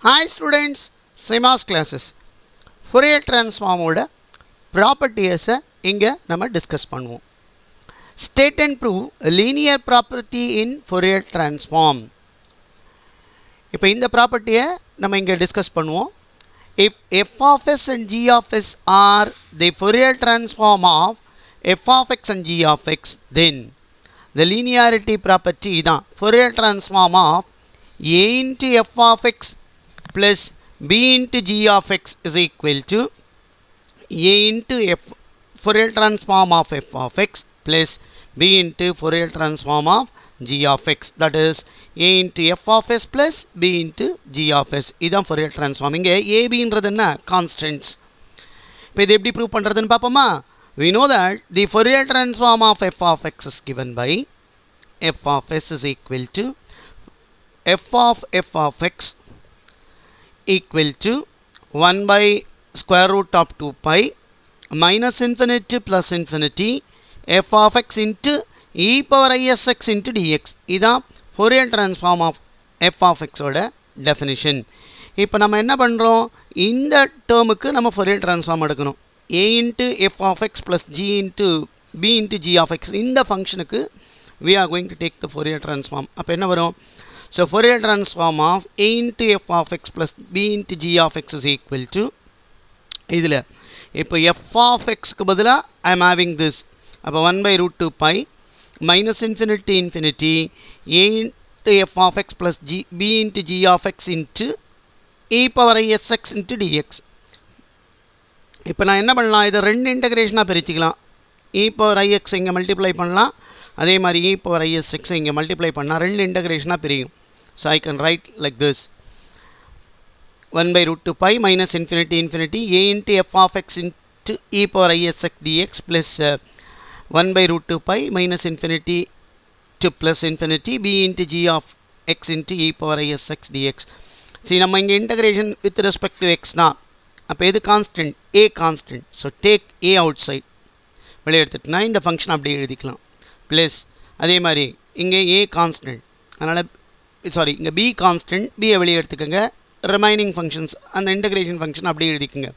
Hi students, CMAS classes. Fourier transform ஓட properties இங்க நம்ம discuss பண்ணுவோம். State and prove a linear property in Fourier transform. இப்போ இந்த ப்ராப்பர்ட்டியை நம்ம இங்க discuss பண்ணுவோம். If f of s and g of s are the Fourier transform of f of x and g of x, then the linearity property இதான் Fourier transform of a into f of x plus b into g of x is equal to a into f Fourier transform of f of x plus b into Fourier transform of g of x, that is a into f of s plus b into g of s. இதான் Fourier transform. இங்கே ab ன்றது என்ன constants. இப்போ இது எப்படி prove பண்ணுறதுன்னு பார்ப்போமா? We know that the Fourier transform of f of x is given by f of s is equal to f of x equal to 1 by square root of 2 pi minus infinity plus infinity f of x into e power isx into dx. இதான் Fourier transform of f of x ஓட definition. இப்போ நம்ம என்ன பண்ணுறோம், இந்த டேர்முக்கு நம்ம Fourier transform எடுக்கணும். a into f of x plus g into b into g of x, இந்த ஃபங்க்ஷனுக்கு we are going to take the Fourier transform. அப்போ என்ன வரும்? So Fourier transform of a into f of x plus b into g of x is equal to இதில் இப்போ f of x க்கு பதிலாக I am having this. அப்போ 1 by root 2 pi minus infinity infinity a into f of x plus b into g of x into e power isx into dx. இப்போ நான் என்ன பண்ணலாம், இதை ரெண்டு இன்டகிரேஷனாக பிரிச்சுக்கலாம். e power ix இங்கே மல்டிப்ளை பண்ணலாம், அதே மாதிரி e power isx இங்கே மல்டிப்ளை பண்ணால் ரெண்டு இன்டகிரேஷனாக பிரியும். So I can write like this: 1 by root 2 pi minus infinity infinity a into f of x into e power isx dx plus 1 by root 2 pi minus infinity to plus infinity b into g of x into e power isx dx. See, நம்ம இங்கே integration with respect to x தான். அப்போ எது constant? a constant. So take a outside, வெளியே எடுத்துட்டுனா இந்த function அப்படியே எழுதிக்கலாம். Plus அதே மாதிரி இங்கே a constant, அதனால் சாரி இங்கே b constant, b வெளியே எடுத்துக்கோங்க. ரிமைனிங் ஃபங்க்ஷன்ஸ் அந்த இன்டகிரேஷன் ஃபங்க்ஷன் அப்படியே எழுதிக்கோங்க.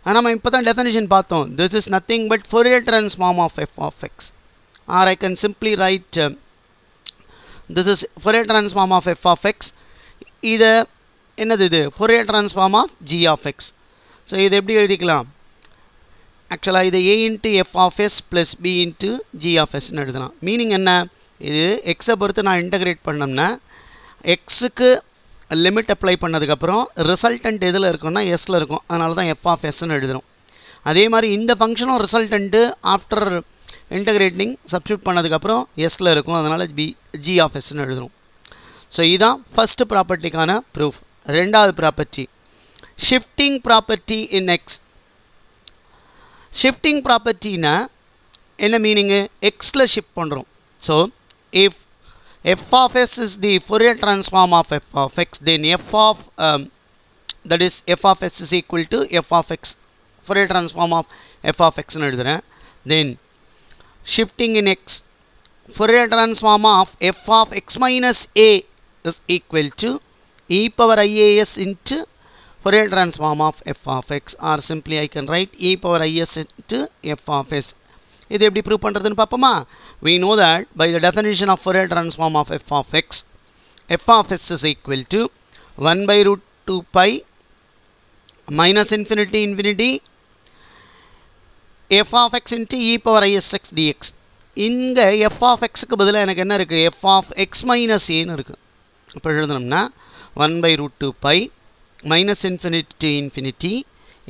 ஆனால் நம்ம இப்போ தான் டெஃபினிஷன் பார்த்தோம். This is nothing but Fourier transform of f of x, or I can simply write this is Fourier transform of f of x. இது என்னது? இது Fourier transform of g of x. So இது எப்படி எழுதிக்கலாம்? ஆக்சுவலாக இது a into f of s plus b into g of sன்னு எழுதலாம். Meaning என்ன? இது எக்ஸை பொறுத்து நான் இன்டகிரேட் பண்ணோம்னா எக்ஸுக்கு லிமிட் அப்ளை பண்ணதுக்கப்புறம் ரிசல்டன்ட் எதில் இருக்குன்னா எஸ்ஸில் இருக்கும், அதனால தான் f of sன்னு எழுதுகிறோம். அதே மாதிரி இந்த ஃபங்க்ஷனும் ரிசல்டன்ட்டு ஆஃப்டர் இன்டகிரேட்டிங் சப்ஸ்டியூட் பண்ணதுக்கப்புறம் எஸ்ஸில் இருக்கும், அதனால் g of sன்னு எழுதுகிறோம். ஸோ இதுதான் ஃபஸ்ட்டு ப்ராப்பர்ட்டிக்கான ப்ரூஃப். ரெண்டாவது property shifting property in x. Shifting ப்ராப்பர்ட்டினா என்ன மீனிங்கு? எக்ஸில் ஷிஃப்ட் பண்ணுறோம். So if f of s is the Fourier transform of f of x, then f of that is f of s is equal to f of x Fourier transform of f of x ன்னு எழுதுகிறேன். Then shifting in x, Fourier transform of f of x minus a is equal to e power ias into Fourier transform of f of x, or simply I can write e power is into f of s. இது எப்படி prove பண்ணுறதுன்னு பார்ப்போமா? We know that by the definition of Fourier transform of f of x, f of s is equal to 1 by root 2 pi minus infinity infinity f of x into e power isx dx. இங்கே f of xக்கு பதிலாக எனக்கு என்ன இருக்குது? f of x minus aன்னு இருக்குது. இப்போ எழுதணும்னா 1 by root 2 pi minus infinity to infinity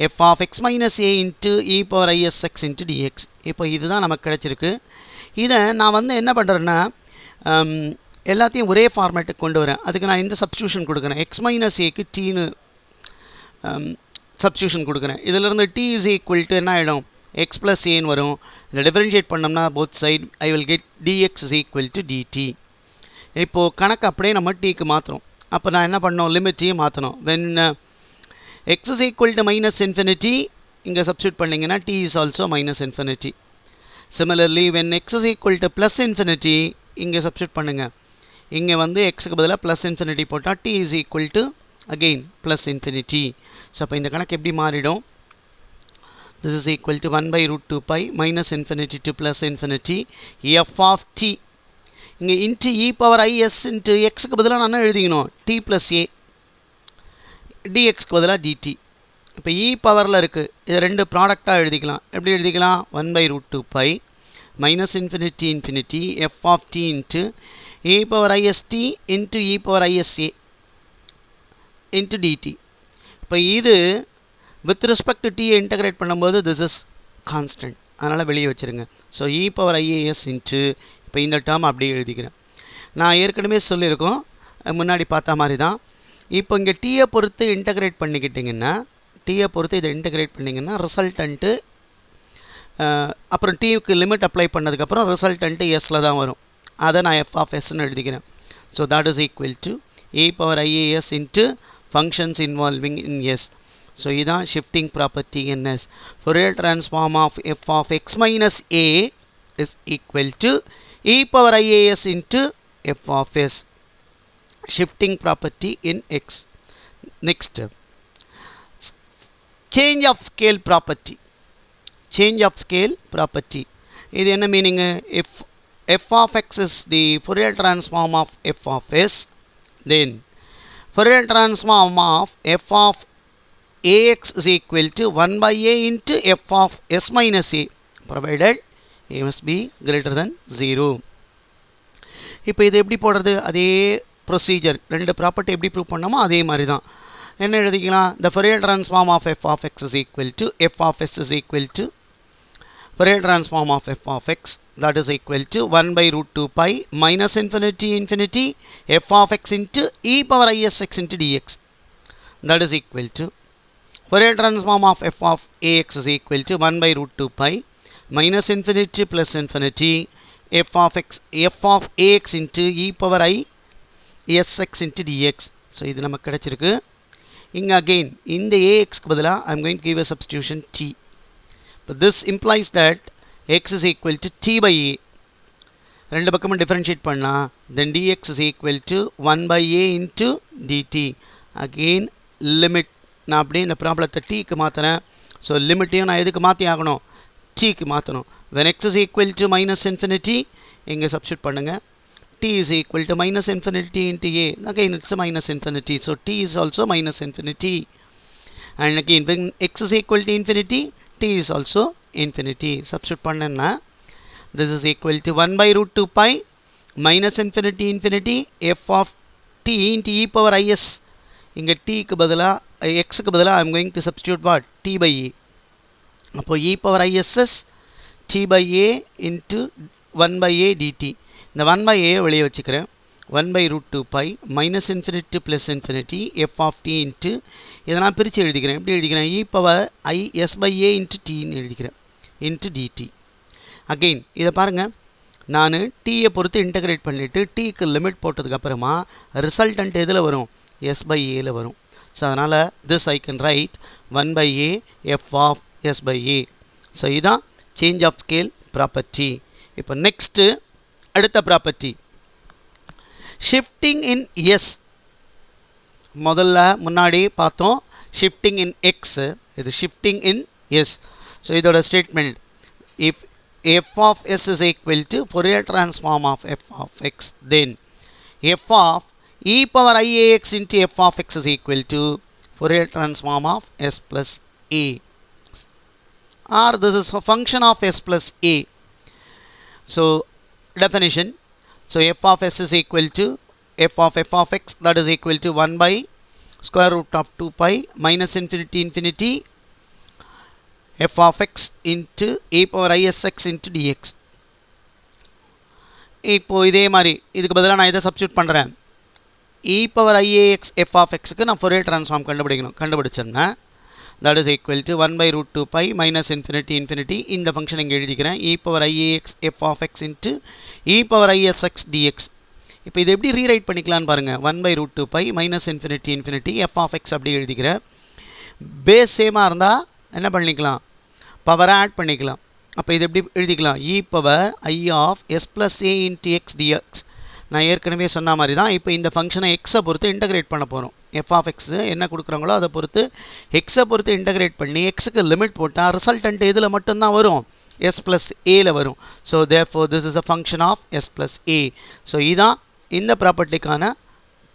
f of x minus a into e power isx into dx. இப்போ இதுதான் நமக்கு கிடச்சிருக்கு. இதை நான் என்ன பண்ணுறேன்னா எல்லாத்தையும் ஒரே ஃபார்மேட்டுக்கு கொண்டு வரேன். அதுக்கு நான் இந்த சப்ஸ்டியூஷன் கொடுக்குறேன். x மைனஸ் ஏக்கு டீன்னு சப்ஸ்டியூஷன் கொடுக்குறேன். இதிலிருந்து t இஸ் ஈக்குவல் டு என்ன ஆகிடும்? x ப்ளஸ் ஏன்னு வரும். இதை டிஃபரன்ஷியேட் பண்ணோம்னா both side I will get dx is equal to dt. இப்போது கணக்கு அப்படியே நம்ம டீக்கு மாற்றுறோம். அப்போ நான் என்ன பண்ணோம்? லிமிட்டையும் மாற்றணும். When x is equal to minus infinity, இங்கே சப்ஸ்டியூட் பண்ணிங்கன்னா t is also minus infinity. Similarly, when x is equal to plus infinity, இங்கே சப்ஸ்டியூட் பண்ணுங்கள். இங்கே x க்கு பதிலாக plus infinity போட்டால் t is equal to again plus infinity. So அப்போ இந்த கணக்கு எப்படி மாறிடும்? This is equal to 1 by root 2 pi minus infinity to plus infinity f of t. இங்கே into e power is into x க்கு பதிலாக நான் எழுதிக்கணும் t plus a dx க்கு பதிலாக dt. இப்போ e பவரில் இருக்குது, இது ரெண்டு ப்ராடக்டாக எழுதிக்கலாம். எப்படி எழுதிக்கலாம்? 1 by root 2 pi minus infinity infinity f of t into e power ist into e power isa into dt. இப்போ இது with respect to t integrate பண்ணும்போது this is constant, அதனால் வெளியே வச்சுருங்க. So e power ias into இப்போ இந்த term அப்படியே எழுதிக்கிறேன். நான் ஏற்கனவே சொல்லியிருக்கோம், முன்னாடி பார்த்த மாதிரி தான். இப்போ இங்கே டீயை பொறுத்து இன்டகிரேட் பண்ணிக்கிட்டிங்கன்னா, இதை இன்டகிரேட் பண்ணிங்கன்னா ரிசல்டன்ட்டு அப்புறம் டீக்கு லிமிட் அப்ளை பண்ணதுக்கப்புறம் ரிசல்டன்ட்டு எஸ்ஸில் தான் வரும். அதை நான் எஃப் ஆஃப் எஸ்ன்னு எழுதிக்கிறேன். So that is equal to e power ias into functions involving in s. So இதுதான் shifting property in s. Fourier transform of F of x minus a is equal to e power ias into f of s. Shifting property in x. Next, change of scale property. Change of scale property. இது என்ன meaning? if f of x is the Fourier transform of f of s, then Fourier transform of f of ax is equal to 1 by a into f of s minus a, provided a must be greater than 0. இப்போ இது எப்படி போடுறது? அதே procedure, ரெண்டு property எப்படி prove பண்ணோமோ அதே மாதிரி தான். என்ன எழுதிக்கலாம்? the Fourier transform of f of x is equal to f of s is equal to Fourier transform of f of x, that is equal to 1 by root 2 pi minus infinity infinity f of x into e power isx into dx, that is equal to Fourier transform of f of ax is equal to 1 by root 2 pi minus infinity plus infinity f of ax into e power I sx into dx. So இது நமக்கு கிடைச்சிருக்கு. இங்கே again இந்த ax க்கு பதிலாக I am going to give a substitution t. But this implies that x is equal to t by a. ரெண்டு பக்கமும் differentiate பண்ணா then dx is equal to 1 by a into dt. Again limit, நான் அப்படியே இந்த ப்ராப்ளத்தை tக்கு மாற்றுறேன். So லிமிட்டையும் நான் எதுக்கு மாற்றி ஆகணும்? tக்கு மாற்றணும். when x is equal to minus infinity, இங்கே substitute பண்ணுங்க. t is equal to minus infinity into a, again it's a minus infinity, so t is also minus infinity. And again when x is equal to infinity, t is also infinity. Substitute பண்ணேன்னா this is equal to 1 by root 2 pi minus infinity infinity f of t into e power is. இங்கே t க்கு பதிலாக x க்கு பதிலாக I am going to substitute what? t by a. அப்போ e power iss t by a into 1 by a dt. இந்த 1 by a வெளியே வச்சுக்கிறேன். 1 by root 2 pi minus infinity plus infinity f of t into, இதை நான் பிரித்து எழுதிக்கிறேன். எப்படி எழுதிக்கிறேன்? e power I s by a into t ன்னு எழுதிக்கிறேன் into dt. அகெயின் இதை பாருங்கள், நான் டீயை பொறுத்து இன்டகிரேட் பண்ணிவிட்டு டீக்கு லிமிட் போட்டதுக்கப்புறமா ரிசல்டன்ட் எதில் வரும்? s by aல வரும். ஸோ அதனால் this I can write 1 by a f of s by a. So இதுதான் சேஞ்ச் ஆஃப் ஸ்கேல் ப்ராப்பர்ட்டி. இப்போ நெக்ஸ்ட்டு அடுத்த ப்ராப்பர்ட்டி ஷிஃப்டிங் இன் எஸ். முதல்ல முன்னாடி பார்த்தோம் ஷிஃப்டிங் இன் எக்ஸ், இது ஷிஃப்டிங் இன் எஸ். ஸோ இதோட statement if f of s is equal to Fourier transform of f of x, then f of e power iax into f of x is equal to Fourier transform of s plus a, or this is a function of s plus a. So definition, so f of s is equal to f of x, that is equal to 1 by square root of 2 pi minus infinity infinity f of x into e power isx into dx. இப்போ இதே மாதிரி இதுக்கு பதிலாக நான் இதை substitute பண்ணுறேன். e power iax f of x க்கு நான் Fourier transform கண்டுபிடிச்சேன்னா that is equal to 1 by root 2 pi minus infinity infinity, இந்த ஃபங்க்ஷன் இங்கே எழுதிக்கிறேன், e power iax f of x into e power isx dx. இப்போ இது எப்படி rewrite பண்ணிக்கலான்னு பாருங்கள். 1 by root 2 pi minus infinity infinity f of x அப்படி எழுதிக்கிறேன். Base சேமாக இருந்தால் என்ன பண்ணிக்கலாம்? பவரை ஆட் பண்ணிக்கலாம். அப்போ இது எப்படி எழுதிக்கலாம்? e power I of s plus a into x dx, நான் ஏற்கனவே சொன்ன மாதிரி தான் இப்போ இந்த ஃபங்க்ஷனை எக்ஸை பொறுத்து இன்டகிரேட் பண்ண போகிறோம். எஃப் ஆஃப் எக்ஸ் என்ன கொடுக்குறாங்களோ அதை பொறுத்து எக்ஸை பொறுத்து இன்டகிரேட் பண்ணி எக்ஸுக்கு லிமிட் போட்டால் ரிசல்டன்ட் இதில் மட்டும்தான் வரும், எஸ் ப்ளஸ் ஏல வரும். So therefore this is a function of s plus a. So இதுதான் இந்த ப்ராப்பர்ட்டிக்கான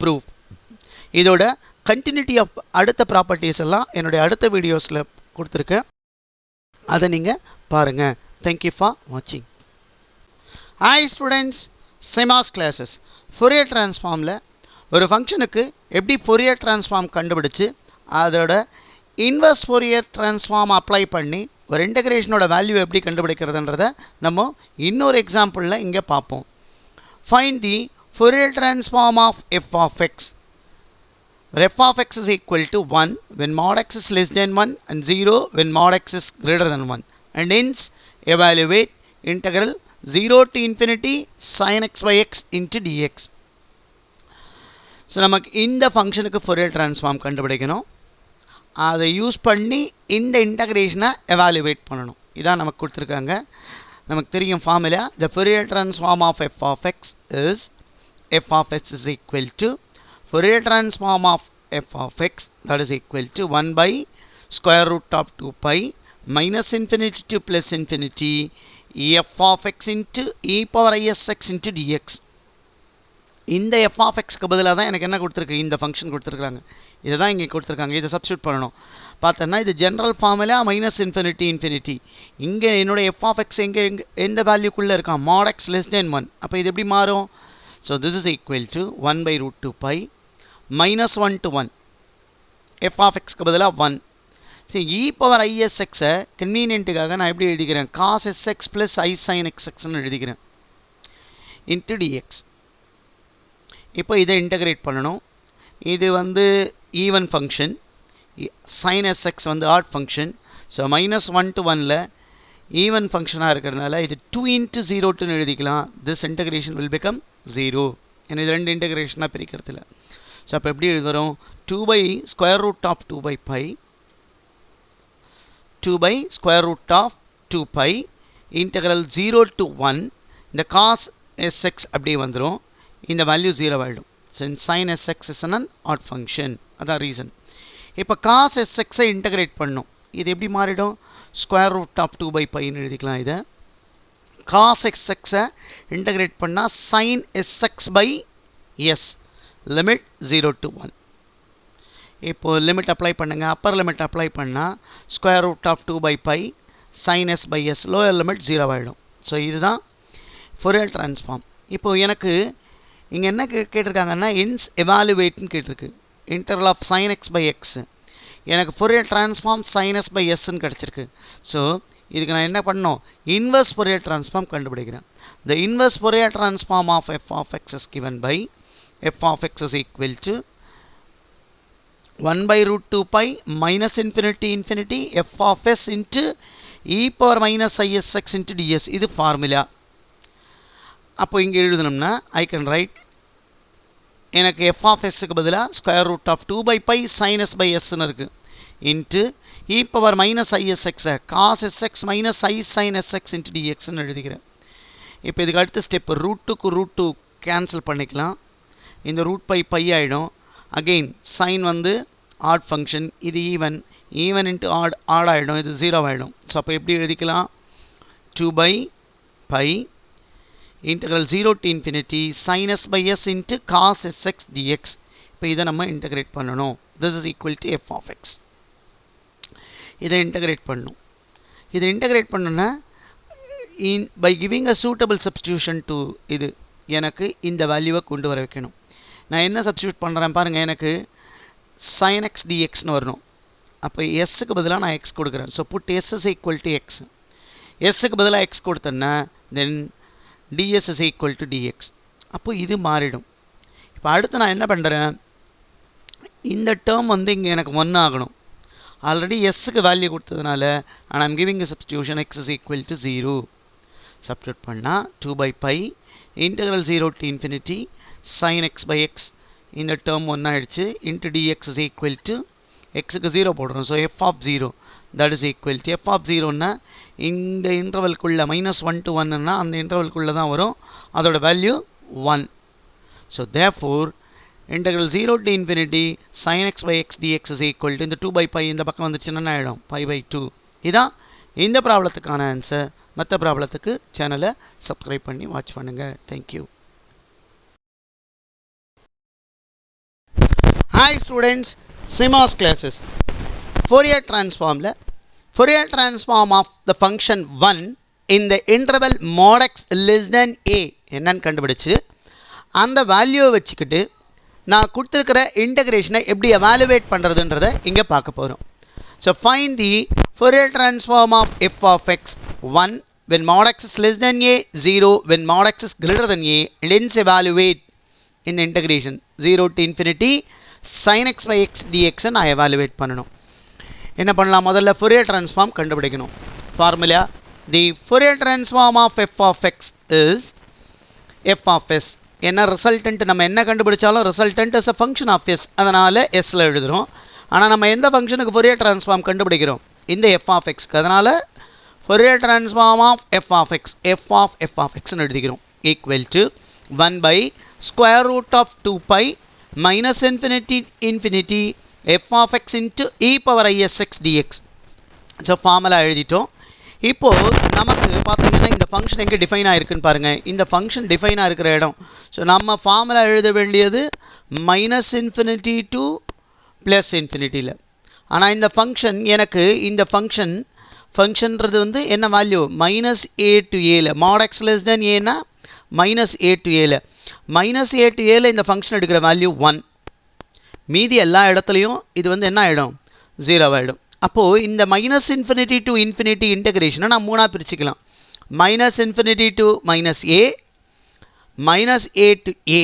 ப்ரூஃப். இதோட கண்டினியூட்டி ஆஃப் அடுத்த ப்ராப்பர்ட்டிஸ் எல்லாம் என்னுடைய அடுத்த வீடியோஸில் கொடுத்துருக்கேன், அதை நீங்கள் பாருங்கள். தேங்க்யூ ஃபார் வாட்சிங். ஹாய் ஸ்டூடெண்ட்ஸ், செமாஸ் கிளாஸஸ். ஃபோரியர் ட்ரான்ஸ்ஃபார்மில் ஒரு ஃபங்க்ஷனுக்கு எப்படி ஃபோரியர் ட்ரான்ஸ்ஃபார்ம் கண்டுபிடிச்சு அதோட இன்வர்ஸ் ஃபோரியர் ட்ரான்ஸ்ஃபார்ம் அப்ளை பண்ணி ஒரு இன்டகிரேஷனோட வேல்யூ எப்படி கண்டுபிடிக்கிறதுன்றதை நம்ம இன்னொரு எக்ஸாம்பிளில் இங்கே பார்ப்போம். Find the Fourier transform of F of X. F of x is equal to 1 when mod x is less than 1 and 0 when mod x is greater than 1, and hence evaluate integral 0 to infinity sin x by x into dx. So நமக்கு இந்த ஃபங்க்ஷனுக்கு Fourier transform கண்டுபிடிக்கணும், அதை use பண்ணி இந்த இன்டகிரேஷனை evaluate பண்ணணும். இதான் நமக்கு கொடுத்துருக்காங்க. நமக்கு தெரியும் formula, the Fourier transform of f of x is f of x is equal to Fourier transform of f of x, that is equal to 1 by square root of 2 pi minus infinity to plus infinity f of x into e power isx into dx. இந்த f of xக்கு பதிலாக தான் எனக்கு என்ன கொடுத்துருக்கு, இந்த function கொடுத்துருக்காங்க. இதை தான் இங்கே கொடுத்துருக்காங்க, இதை சப்ஸ்டியூட் பண்ணணும். பார்த்தோன்னா இது general formula minus infinity infinity. இங்கே என்னோடய f of x எந்த வேல்யூக்குள்ளே இருக்கான், mod x less than 1. அப்போ இது எப்படி மாறும்? So this is equal to 1 by root 2 pi minus 1 to 1, f of xக்கு பதிலாக 1. சரி, e power isxஐ கன்வீனியன்ட்டுக்காக நான் எப்படி எழுதிக்கிறேன், cos sx plus i sin xxன்னு எழுதிக்கிறேன் into dx. இப்போ இதை இன்டகிரேட் பண்ணணும். இது வந்து ஈவன் ஃபங்க்ஷன், sin sx வந்து odd function. So minus 1 to 1ல் ஈவன் ஃபங்க்ஷனாக இருக்கிறதுனால இது 2 into 0 எழுதிக்கலாம். This integration will become 0. ஏன்னா இது ரெண்டு இன்டகிரேஷனாக பிரிக்கிறதுல. ஸோ அப்போ எப்படி எழுதி வரும், 2 by square root of 2 by pi, 2 by square root of 2 pi integral 0 to 1. இந்த cos sx அப்படியே வந்துடும், இந்த வேல்யூ 0 ஆகிடும். since sin sx is an odd function, அதான் ரீசன். இப்போ cos sxஐ இன்டகிரேட் பண்ணணும். இது எப்படி மாறிடும், square root of 2 by pi எழுதிக்கலாம். இதை cos sxஐ இன்டகிரேட் பண்ணால் sin sx by s, limit 0 to 1. இப்போது லிமிட் அப்ளை பண்ணுங்கள். அப்பர் லிமிட் அப்ளை பண்ணால் square root of 2 by pi sin s by s, lower limit 0 ஆகிடும். ஸோ இதுதான் ஃபோரியர் ட்ரான்ஸ்ஃபார்ம். இப்போது எனக்கு இங்கே என்ன கேட்டிருக்காங்கன்னா இன்ஸ் எவாலுவேட்னு கேட்டிருக்கு. Interval of sin x by x, எனக்கு Fourier transform sin s by sன்னு கிடச்சிருக்கு. ஸோ இதுக்கு நான் என்ன பண்ணணும், இன்வர்ஸ் ஃபோரியர் ட்ரான்ஸ்ஃபார்ம் கண்டுபிடிக்கிறேன். the inverse Fourier transform of f of x is given by f of x is equal to 1 by root 2 pi minus infinity infinity f of s into e power minus isx into ds. இது ஃபார்முலா. அப்போ இங்கே எழுதணும்னா I can write, எனக்கு f of sக்கு பதிலாக square root of 2 by pi sin s by sன்னு இருக்குது into e power minus isx cos sx minus i sin sx into dxன்னு எழுதிக்கிறேன். இப்போ இதுக்கு அடுத்த ஸ்டெப் ரூட்டுக்கு ரூட் 2 கேன்சல் பண்ணிக்கலாம். இந்த ரூட் பை பை ஆகிடும். அகெயின் சைன் வந்து ஆட் ஃபங்க்ஷன், இது ஈவன், ஈவன் இன்ட்டு ஆட் ஆகிடும், இது 0 ஆகிடும். ஸோ அப்போ எப்படி எழுதிக்கலாம், 2 by pi integral 0 to infinity sin s by s into cos sx dx. இப்போ இதை நம்ம இன்டகிரேட் பண்ணணும். This is equal to f of x. இதை இன்டகிரேட் பண்ணணும். இதை இன்டகிரேட் பண்ணணுன்னா by giving a suitable substitution to இது எனக்கு இந்த வேல்யூவை கொண்டு வர வைக்கணும். நான் என்ன சப்ஸ்டியூட் பண்ணுறேன் பாருங்கள், எனக்கு sin x dxன்னு வரணும். அப்போ எஸ்ஸுக்கு பதிலாக நான் எக்ஸ் கொடுக்குறேன். So put S is equal to x. எஸ்ஸுக்கு பதிலாக எக்ஸ் கொடுத்தேன்னா தென் ds is equal to dx. அப்போ இது மாறிடும். இப்போ அடுத்து நான் என்ன பண்ணுறேன், இந்த டேர்ம் வந்து இங்கே எனக்கு 1 ஆகணும். ஆல்ரெடி எஸ்ஸுக்கு வேல்யூ கொடுத்ததுனால and I'm giving a substitution x is equal to 0. Substitute பண்ணால் 2 by pi integral 0 to infinity sin x by x, இந்த டேர்ம் 1 ஆகிடுச்சு, into dx is equal to எக்ஸுக்கு 0 போடுறோம். So f of 0 that is equal to f of 0ன்னா இந்த இன்டர்வல்குள்ளே -1 to 1ன்னா அந்த இன்டர்வல்குள்ளே தான் வரும், அதோட value 1. So therefore integral 0 to infinity sin x by x dx is equal to இந்த 2 by pi இந்த பக்கம் வந்துச்சுன்னா என்ன ஆகிடும் pi by 2. இதான் இந்த ப்ராப்ளத்துக்கான ஆன்சர். மற்ற ப்ராப்ளத்துக்கு சேனலை சப்ஸ்கிரைப் பண்ணி வாட்ச் பண்ணுங்கள். Thank you. Hi students, CMOS classes. Fourier transform of the function 1 in the interval mod x less than a என்னன்னு கண்டுபிடிச்சு அந்த வேல்யூவை வச்சுக்கிட்டு நான் கொடுத்துருக்கிற இன்டகிரேஷனை எப்படி எவாலுவேட் பண்ணுறதுன்றதை இங்கே பார்க்க போகிறோம். So find the Fourier transform of f of x 1 when mod x is less than a, 0 when mod x is greater than a, and hence evaluate in the integration 0 to infinity sin x by x dx நான் evaluate பண்ணணும். என்ன பண்ணலாம்? முதல்ல Fourier transform கண்டுபிடிக்கணும். Formula the Fourier transform of f of x is f of s. என்ன resultant நம்ம என்ன கண்டுபிடிச்சாலும் resultant is a function of s, அதனால் எஸ்ஸில் எழுதுகிறோம். ஆனால் நம்ம எந்த ஃபங்க்ஷனுக்கு Fourier transform கண்டுபிடிக்கிறோம்? இந்த f of xக்கு. அதனால் Fourier transform of f of x f of xன்னு எழுதிக்கிறோம். Equal to 1 by square root of 2 pi minus infinity f of x into e power isx dx. So formula எழுதிட்டோம். இப்போது நமக்கு பார்த்தீங்கன்னா இந்த ஃபங்க்ஷன் எங்கே டிஃபைன் ஆகிருக்குன்னு பாருங்கள். இந்த ஃபங்க்ஷன் டிஃபைன் ஆகிருக்கிற இடம். ஸோ நம்ம ஃபார்முலா எழுத வேண்டியது மைனஸ் இன்ஃபினிட்டி டு ப்ளஸ் இன்ஃபினிட்டியில். ஆனால் இந்த ஃபங்க்ஷன் எனக்கு இந்த ஃபங்க்ஷன்றது வந்து என்ன வேல்யூ? மைனஸ் ஏ டு ஏல. மாட் எக்ஸ் லெஸ் தென் ஏன்னா மைனஸ் ஏ டு ஏல. மைனஸ் ஏ டு ஏல இந்த ஃபங்க்ஷன் எடுக்கிற வேல்யூ 1. மீதி எல்லா இடத்துலையும் இது வந்து என்ன ஆகிடும்? 0 ஆகிடும். அப்போது இந்த மைனஸ் இன்ஃபினிட்டி டு இன்ஃபினிட்டி இன்டகிரேஷனை நான் 3ஆக பிரிச்சுக்கலாம். Minus infinity to minus A, minus A to A,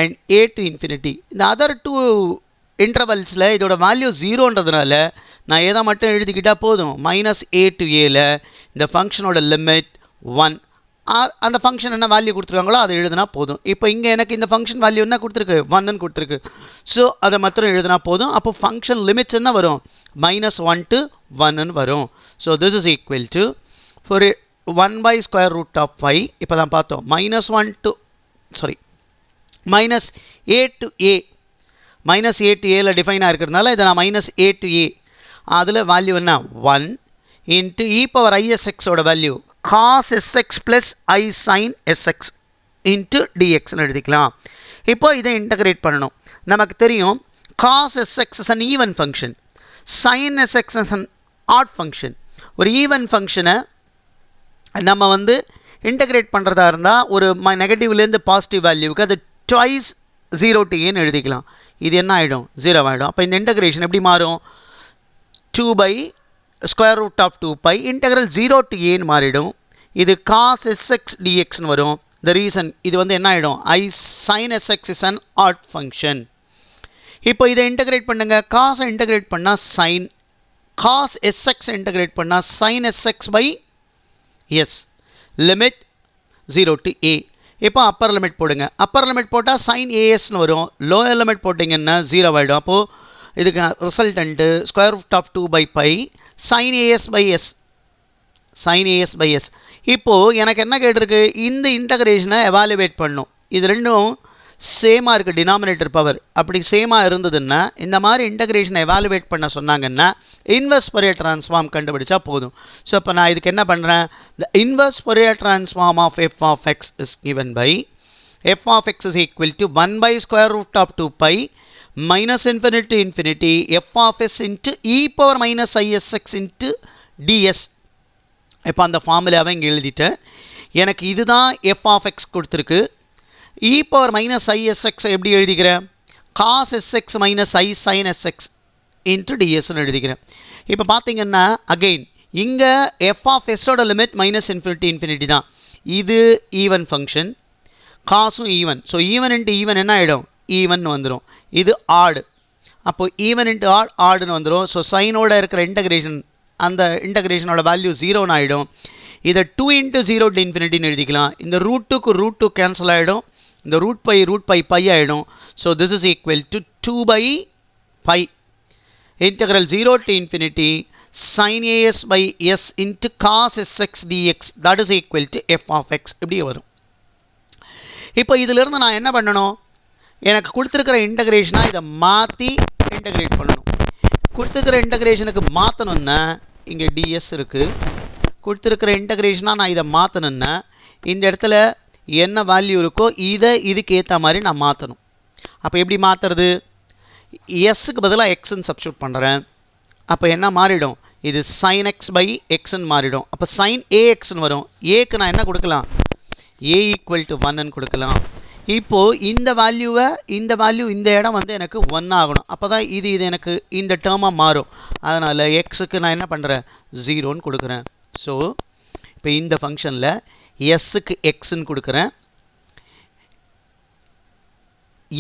and A to infinity. இந்த அதர் 2 இன்டர்வல்ஸில் இதோட வேல்யூ 0ன்றதுனால நான் எதை மட்டும் எழுதிக்கிட்டால் போதும். மைனஸ் ஏ டு ஏல இந்த ஃபங்க்ஷனோட லிமிட் 1. அந்த ஃபங்க்ஷன் என்ன வேல்யூ கொடுத்துருக்காங்களோ அதை எழுதினா போதும். இப்போ இங்கே எனக்கு இந்த ஃபங்க்ஷன் வேல்யூ என்ன கொடுத்துருக்கு? 1ன்னு கொடுத்துருக்கு. ஸோ அதை மாத்திரம் எழுதினா போதும். அப்போ ஃபங்க்ஷன் லிமிட்ஸ் என்ன வரும்? -1 to 1ன்னு வரும். So this is equal to for 1 by square root of 5. இப்போ தான் பார்த்தோம் -1 to minus A to A. Minus A to ஏல டிஃபைனாக இருக்கிறதுனால இதை நான் மைனஸ் ஏ டு ஏ, அதில் வேல்யூ என்ன? 1 இன்ட்டு இ பவர் ஐஎஸ்எக்ஸோட value cos sx plus I sin sx into dxன்னு எழுதிக்கலாம். இப்போ இதை இன்டகிரேட் பண்ணணும். நமக்கு தெரியும் cos sx is an even function, sin sx is an odd function. ஒரு ஈவன் ஃபங்க்ஷனை நம்ம வந்து இன்டகிரேட் பண்ணுறதா இருந்தால் ஒரு நெகட்டிவ்லேருந்து பாசிட்டிவ் வேல்யூவுக்கு அது ட்வைஸ் 0 to a எழுதிக்கலாம். இது என்ன ஆகிடும்? 0 ஆகிடும். அப்போ இந்த இன்டகிரேஷன் எப்படி மாறும்? 2 by square root of 2 pi integral 0 to a ன்னு மாறிடும். இது cos sx dxன்னு வரும். the reason இது வந்து என்ன ஆகிடும்? I sin sx is an odd function. இப்போ இதை இன்டகிரேட் பண்ணுங்க. காஸை இன்டகிரேட் பண்ணால் சைன், cos sx இன்டகிரேட் பண்ணால் sin sx by s, limit 0 to a. இப்போ அப்பர் லிமிட் போடுங்க. அப்பர் லிமிட் போட்டால் sin asன்னு வரும். லோயர் லிமிட் போட்டிங்கன்னா 0 ஆகிடும். அப்போது இதுக்கு resultant square root of 2 by pi sin as by s, sin as by s. இப்போது எனக்கு என்ன கேட்டிருக்கு? இந்த இன்டகிரேஷனை எவாலுவேட் பண்ணும். இது ரெண்டும் சேமாக இருக்குது டினாமினேட்டர் பவர். அப்படி சேமாக இருந்ததுன்னா இந்த மாதிரி இன்டகிரேஷனை எவாலுவேட் பண்ண சொன்னாங்கன்னா இன்வெர்ஸ் Fourier transform கண்டுபிடிச்சா போதும். ஸோ இப்போ நான் இதுக்கு என்ன பண்ணுறேன்? the inverse Fourier transform of f of x is given by f of x is equal to 1 by square root of 2 pi minus infinity to infinity f of s into e power minus isx into ds. இப்போ அந்த ஃபார்முலாவை இங்கே எழுதிட்டேன். எனக்கு இதுதான் f of x கொடுத்துருக்கு. e power minus isx எப்படி எழுதிக்கிறேன்? cos sx minus I sin sx into dsன்னு எழுதிக்கிறேன். இப்போ பார்த்தீங்கன்னா அகெயின் இங்கே f of s-ஓட லிமிட் மைனஸ் இன்ஃபினிட்டி இன்ஃபினிட்டி தான். இது ஈவன் ஃபங்க்ஷன், காசும் even. So even into even என்ன ஆகிடும்? ஈவன் வந்துடும். இது ஆடு. அப்போது ஈவன் இன்ட்டு ஆடுன்னு வந்துடும். ஸோ சைனோட இருக்கிற இன்டகிரேஷன், அந்த இன்டகிரேஷனோட வேல்யூ 0ன்னு ஆகிடும். இதை 2 into 0 to infinity எழுதிக்கலாம். இந்த ரூட்டுக்கு ரூட் 2 கேன்சல் ஆகிடும். இந்த ரூட் பை பை ஆகிடும். So this is equal to 2 by pi integral 0 to infinity sin as by s into cos sx dx that is equal to f of x. இப்படியே வரும். இப்போ இதிலிருந்து நான் என்ன பண்ணணும்? எனக்கு கொடுத்துருக்கிற இன்டகிரேஷனாக இதை மாற்றி இன்டகிரேட் பண்ணணும். கொடுத்துருக்கிற இன்டகிரேஷனுக்கு மாற்றணுன்னா இங்கே டிஎஸ் இருக்குது. கொடுத்துருக்கிற இன்டகிரேஷனாக நான் இதை மாற்றணுன்னா இந்த இடத்துல என்ன வேல்யூ இருக்கோ இதை இதுக்கு ஏற்ற மாதிரி நான் மாற்றணும். அப்போ எப்படி மாற்றுறது? எஸ்ஸுக்கு பதிலாக எக்ஸ்ன்னு சப்ஸ்டியூட் பண்ணுறேன். அப்போ என்ன மாறிடும்? இது sin x பை எக்ஸ்ன்னு மாறிடும். அப்போ sin axன்னு வரும். ஏக்கு நான் என்ன கொடுக்கலாம்? a ஈக்குவல் டு 1ன்னு கொடுக்கலாம். இப்போது இந்த வேல்யூ இந்த இடம் வந்து எனக்கு 1 ஆகணும். அப்போ தான் இது எனக்கு இந்த டேர்மாக மாறும். அதனால் எக்ஸுக்கு நான் என்ன பண்ணுறேன்? 0ன்னு கொடுக்குறேன். ஸோ இப்போ இந்த ஃபங்க்ஷனில் எஸ்ஸுக்கு எக்ஸ்ன்னு கொடுக்குறேன்,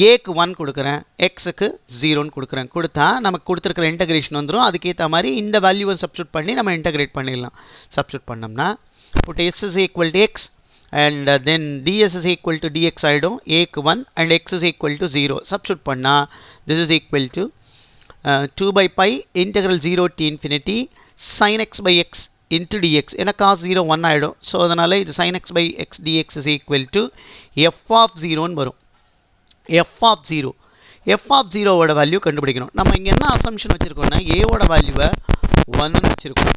ஏக்கு 1 கொடுக்குறேன், எக்ஸுக்கு 0ன்னு கொடுக்குறேன். கொடுத்தா நமக்கு கொடுத்துருக்கிற இன்டகிரேஷன் வந்துடும். அதுக்கேற்ற மாதிரி இந்த வேல்யூவை சப்ஸ்டியூட் பண்ணி நம்ம இன்டகிரேட் பண்ணிடலாம். சப்ஸ்டியூட் பண்ணோம்னா put S is equal to X and then ds is equal to dx ஆகிடும். ஏக்கு 1 and x is equal to 0 substitute பண்ணால் this is equal to 2 by pi integral 0 to infinity sin x by x into dx. ஏன்னா cos 0 1 ஆகிடும். So அதனால் இது sin x by x dx is equal to f of 0ன்னு வரும். f of 0 ஓட value கண்டுபிடிக்கணும். நம்ம இங்கே என்ன அசம்ஷன் வச்சுருக்கோம்னா ஏவோட வேல்யூவை 1ன்னு வச்சுருக்கோம்.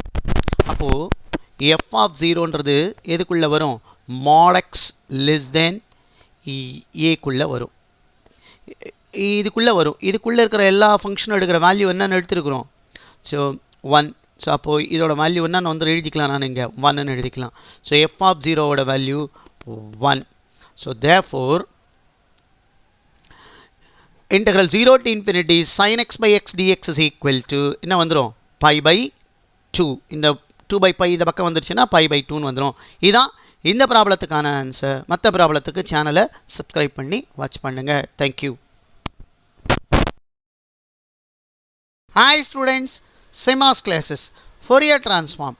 அப்போது f of 0ன்றது எதுக்குள்ளே வரும்? mod x less than ஏக்குள்ளே வரும். இதுக்குள்ளே வரும். இதுக்குள்ளே இருக்கிற எல்லா ஃபங்க்ஷனும் எடுக்கிற வேல்யூ என்னென்னு எடுத்துருக்குறோம்? ஸோ 1. ஸோ அப்போது இதோட வேல்யூ என்னன்னு வந்து எழுதிக்கலாம். நான் இங்கே 1ன்னு எழுதிக்கலாம். ஸோ f of 0ஓட value 1. So therefore integral 0 to infinity sin x by x dx is equal to என்ன வந்துடும்? pi by 2. இந்த 2 by pi இந்த பக்கம் வந்துருச்சுன்னா pi by 2ன்னு வந்துடும். இதுதான் இந்த ப்ராப்ளத்துக்கான ஆன்சர். மற்ற ப்ராப்ளத்துக்கு சேனலை சப்ஸ்கிரைப் பண்ணி வாட்ச் பண்ணுங்கள். Thank you. Hi students, SEMAS classes Fourier transform.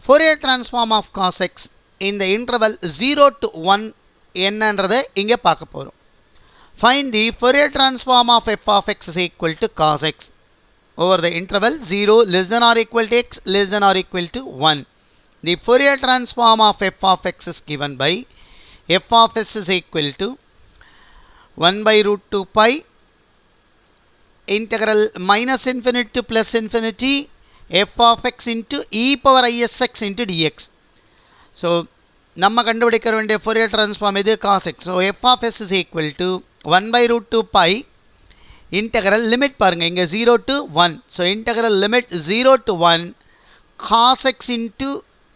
Fourier transform of cos x in the interval 0 to 1 என்னன்றதை இங்கே பார்க்க போகிறோம். Find the Fourier transform of f of x is equal to cos x over the interval 0 less than or equal to x less than or equal to 1. The Fourier transform of f of x is given by f of s is equal to 1 by root 2 pi integral minus infinity to plus infinity f of x into e power isx into dx. So நம்ம கண்டுபிடிக்க வேண்டிய Fourier transform இது cos x. So f of s is equal to 1 by root 2 pi integral limit பாருங்க இங்கே 0 to 1. So integral limit 0 to 1 cos x into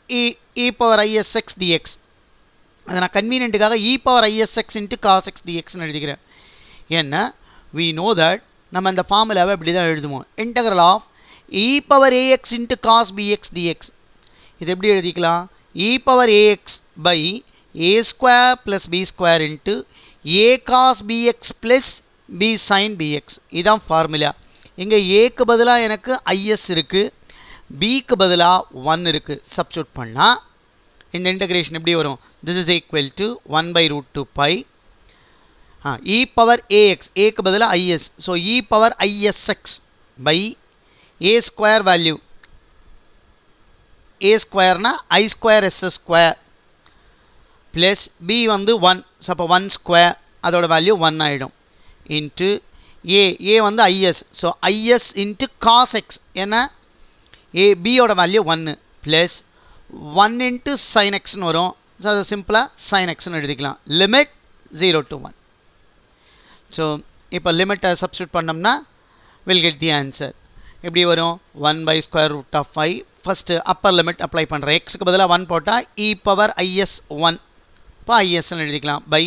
e power isx dx. அதை நான் கன்வீனியன்ட்டுக்காக e power isx into cos x dxன்னு எழுதிக்கிறேன். ஏன்னா we know that நம்ம இந்த ஃபார்முலாவை இப்படி தான் எழுதுவோம். integral of e power ax into cos bx dx. இது எப்படி எழுதிக்கலாம்? e power ax by a square plus b square into a cos bx plus b sin bx. இதுதான் ஃபார்முலா. இங்கே ஏக்கு பதிலாக எனக்கு is இருக்குது, பிக்கு பதிலாக 1 இருக்குது. சப்ஸ்டியூட் பண்ணால் இந்த இன்டகிரேஷன் எப்படி வரும்? This is equal to 1 by root 2 pi e power ax, ஏக்கு பதிலாக is. So e power isx by a square value, a ஸ்கொயர்னா i square s square plus b வந்து 1. ஸோ அப்போ 1 ஸ்கொயர் அதோட வேல்யூ 1 ஆகிடும். இன்ட்டு a வந்து is. So is into cos x ஏன்னா பியோட value 1 plus 1 into sin xன்னு வரும். So அது சிம்பிளாக sin xன்னு எழுதிக்கலாம். Limit 0 to 1. ஸோ இப்போ லிமிட்டை சப்ஸ்டியூட் பண்ணோம்னா வில் கெட் தி ஆன்சர். எப்படி வரும்? 1 by square root of 5. First Appar limit apply பண்ணுறேன். எக்ஸுக்கு பதிலாக 1 போட்டால் e power is 1. இப்போ isன்னு எழுதிக்கலாம். பை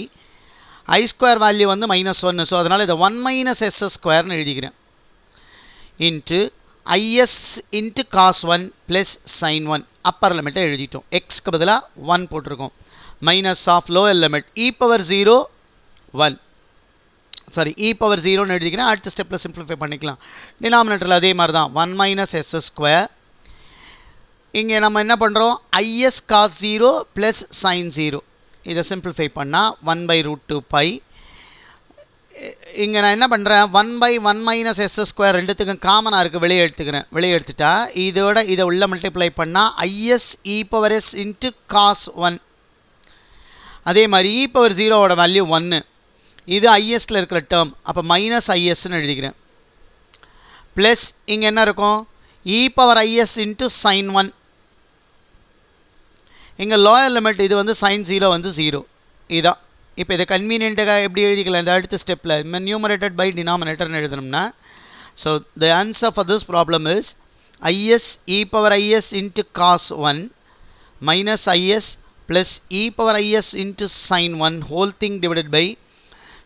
i ஸ்கொயர் வேல்யூ வந்து -1. ஸோ அதனால் இதை 1 minus s ஸ்கொயர்னு எழுதிக்கிறேன். Into is into cos 1 plus sin 1 upper லிமிட்டை எழுதிட்டோம். எக்ஸ்க்கு பதிலாக 1 போட்டிருக்கோம். Minus of lower limit e power 0 1 sorry e power 0ன்னு எழுதிக்கிறேன். அடுத்த ஸ்டெப்பில் சிம்பிளிஃபை பண்ணிக்கலாம். டினாமினேட்டரில் அதே மாதிரி தான் 1 minus s ஸ்கொயர். இங்கே நம்ம என்ன பண்ணுறோம்? is cos 0 plus sin 0. இதை சிம்பிளிஃபை பண்ணால் 1 by root 2 pi. இங்கே நான் என்ன பண்ணுறேன்? 1 by 1 minus s ஸ்கொயர் ரெண்டுத்துக்கும் காமனாக இருக்குது, வெளியே எடுத்துக்கிறேன். வெளியே எடுத்துட்டா இதை உள்ள மல்டிப்ளை பண்ணால் is e power s into cos 1. அதே மாதிரி e power 0ஓட வேல்யூ 1. இது ஐஎஸ்ல இருக்கிற டேர்ம், அப்போ மைனஸ் ஐஎஸ்ன்னு எழுதிக்கிறேன். ப்ளஸ் இங்கே என்ன இருக்கும், இ பவர் ஐஎஸ் இன்ட்டு சைன் 1. இங்கே லோயர் லிமிட் இது வந்து சைன் 0 வந்து 0. இதுதான். இப்போ இதை கன்வீனியண்ட்டாக எப்படி எழுதிக்கலாம், இந்த அடுத்த ஸ்டெப்பில் நியூமரேட்டட் பை டினாமினேட்டர்னு எழுதணும்னா, so the answer for this problem is i s e power i s into cos 1 minus i s plus e power i s into sine 1 whole thing divided by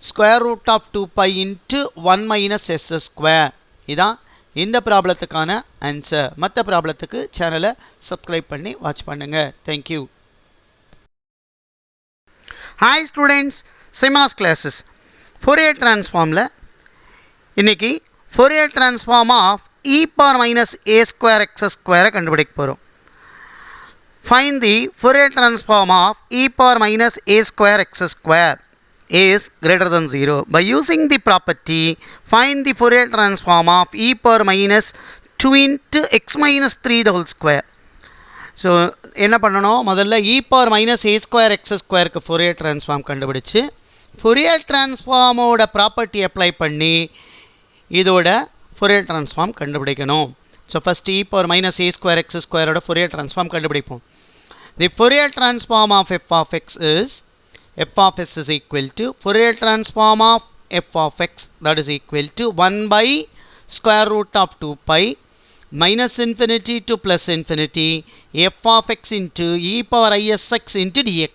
square root of 2π into 1 minus s square. இதான் இந்த ப்ராப்ளத்துக்கான answer. மற்ற ப்ராப்ளத்துக்கு சேனலை subscribe பண்ணி watch பண்ணுங்கள். Thank you. Hi students, சிமாஸ் classes Fourier ட்ரான்ஸ்ஃபார்மில் இன்றைக்கி Fourier transform of E power minus a square x ஸ்கொயரை கண்டுபிடிக்க போகிறோம். Find the Fourier transform of E power minus a square x square is greater than 0. By using the property, find the Fourier transform of e power minus 2 into x minus 3 the whole square. So என்ன பண்ணணும், முதல்ல e power minus a square x squareக்கு Fourier transform கண்டுபிடிச்சு Fourier transformோட property apply பண்ணி இதோட Fourier transform கண்டுபிடிக்கணும். So first e power minus a square x squareோட Fourier transform கண்டுபிடிப்போம். The Fourier transform of f of x is f of s is equal to Fourier transform of f of x, that is equal to 1 by square root of 2π minus infinity to plus infinity f of x into e power isx into dx.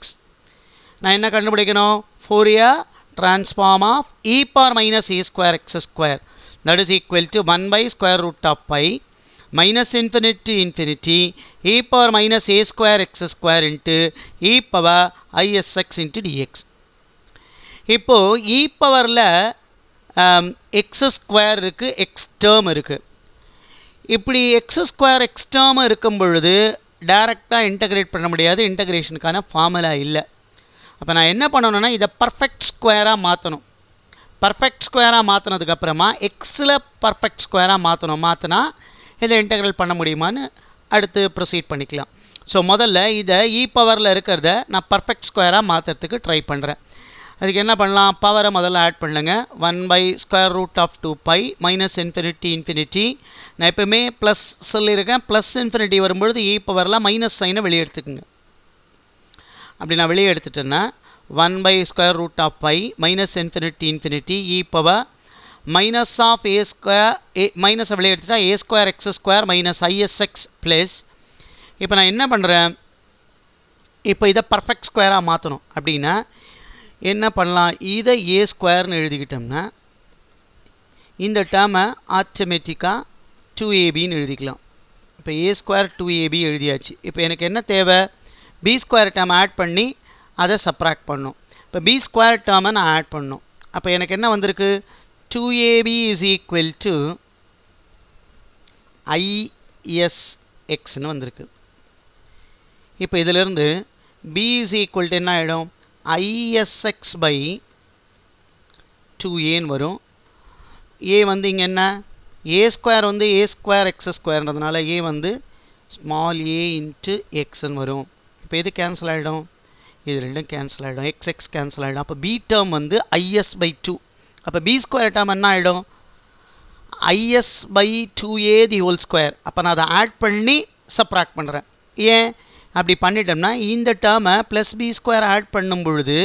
நான் என்ன கண்டுபிடிக்கணும், Fourier transform of e power minus a square x square, that is equal to 1 by square root of π minus infinity to infinity e power minus a square x square into e power isx into dx. இப்போது e பவரில் x square இருக்குது, x term இருக்குது. இப்படி x square x term இருக்கும் பொழுது டைரெக்டாக integrate பண்ண முடியாது, இன்டகிரேஷனுக்கான ஃபார்முலா இல்லை. அப்போ நான் என்ன பண்ணணுன்னா இதை பர்ஃபெக்ட் ஸ்கொயராக மாற்றணும். பர்ஃபெக்ட் ஸ்கொயராக மாற்றினதுக்கப்புறமா எக்ஸில் பர்ஃபெக்ட் ஸ்கொயராக மாற்றினா இதை இன்டெக்ரல் பண்ண முடியுமான்னு அடுத்து ப்ரொசீட் பண்ணிக்கலாம். ஸோ முதல்ல இதை இ பவரில் இருக்கிறத நான் பர்ஃபெக்ட் ஸ்கொயராக மாற்றுறதுக்கு ட்ரை பண்ணுறேன். அதுக்கு என்ன பண்ணலாம், பவரை முதல்ல ஆட் பண்ணுங்க. 1 by square root of 2π minus infinity infinity. நான் எப்போவுமே ப்ளஸ் சொல்லியிருக்கேன், ப்ளஸ் இன்ஃபினிட்டி வரும்பொழுது இ பவரில் மைனஸ் சைனை வெளியே எடுத்துக்குங்க. அப்படி நான் வெளியே எடுத்துட்டேன்னா 1 by square root of π minus infinity infinity e power minus of a square மைனஸை வெளியே எடுத்துட்டா a square x square minus isx plus. இப்போ நான் என்ன பண்ணுறேன், இப்போ இதை பர்ஃபெக்ட் ஸ்கொயராக மாற்றணும். அப்படின்னா என்ன பண்ணலாம், இதை a ஸ்கொயர்னு எழுதிக்கிட்டோம்னா இந்த டேர்மை ஆட்டோமேட்டிக்காக 2ab எழுதிக்கலாம். இப்போ a ஸ்கொயர் 2ab எழுதியாச்சு. இப்போ எனக்கு என்ன தேவை, b ஸ்கொயர் டேர்ம் ஆட் பண்ணி அதை சப்ராக்ட் பண்ணணும். இப்போ b ஸ்கொயர் டேர்மை நான் ஆட் பண்ணணும். அப்போ எனக்கு என்ன வந்திருக்கு, 2ab is equal to isxன்னு வந்திருக்கு. இப்போ இதிலிருந்து b is equal to என்ன ஆகிடும், isx by 2aன்னு வரும். a வந்து இங்கே என்ன, a ஸ்கொயர் வந்து a ஸ்கொயர் x ஸ்கொயர்ன்றதுனால a வந்து ஸ்மால் a இன்ட்டு எக்ஸ்ன்னு வரும். இப்போ இது கேன்சல் ஆகிடும், இது ரெண்டும் கேன்சல் ஆகிடும், எக்ஸ் கேன்சல் ஆகிடும். அப்போ b டேர்ம் வந்து is by 2. அப்போ b ஸ்கொயர் டேர்ம் என்ன ஆகிடும், is by 2a the whole square. அப்போ நான் அதை ஆட் பண்ணி சப்ராக்ட் பண்ணுறேன். ஏன் அப்படி பண்ணிட்டோம்னா இந்த டேர்மை ப்ளஸ் b ஸ்கொயர் ஆட் பண்ணும் பொழுது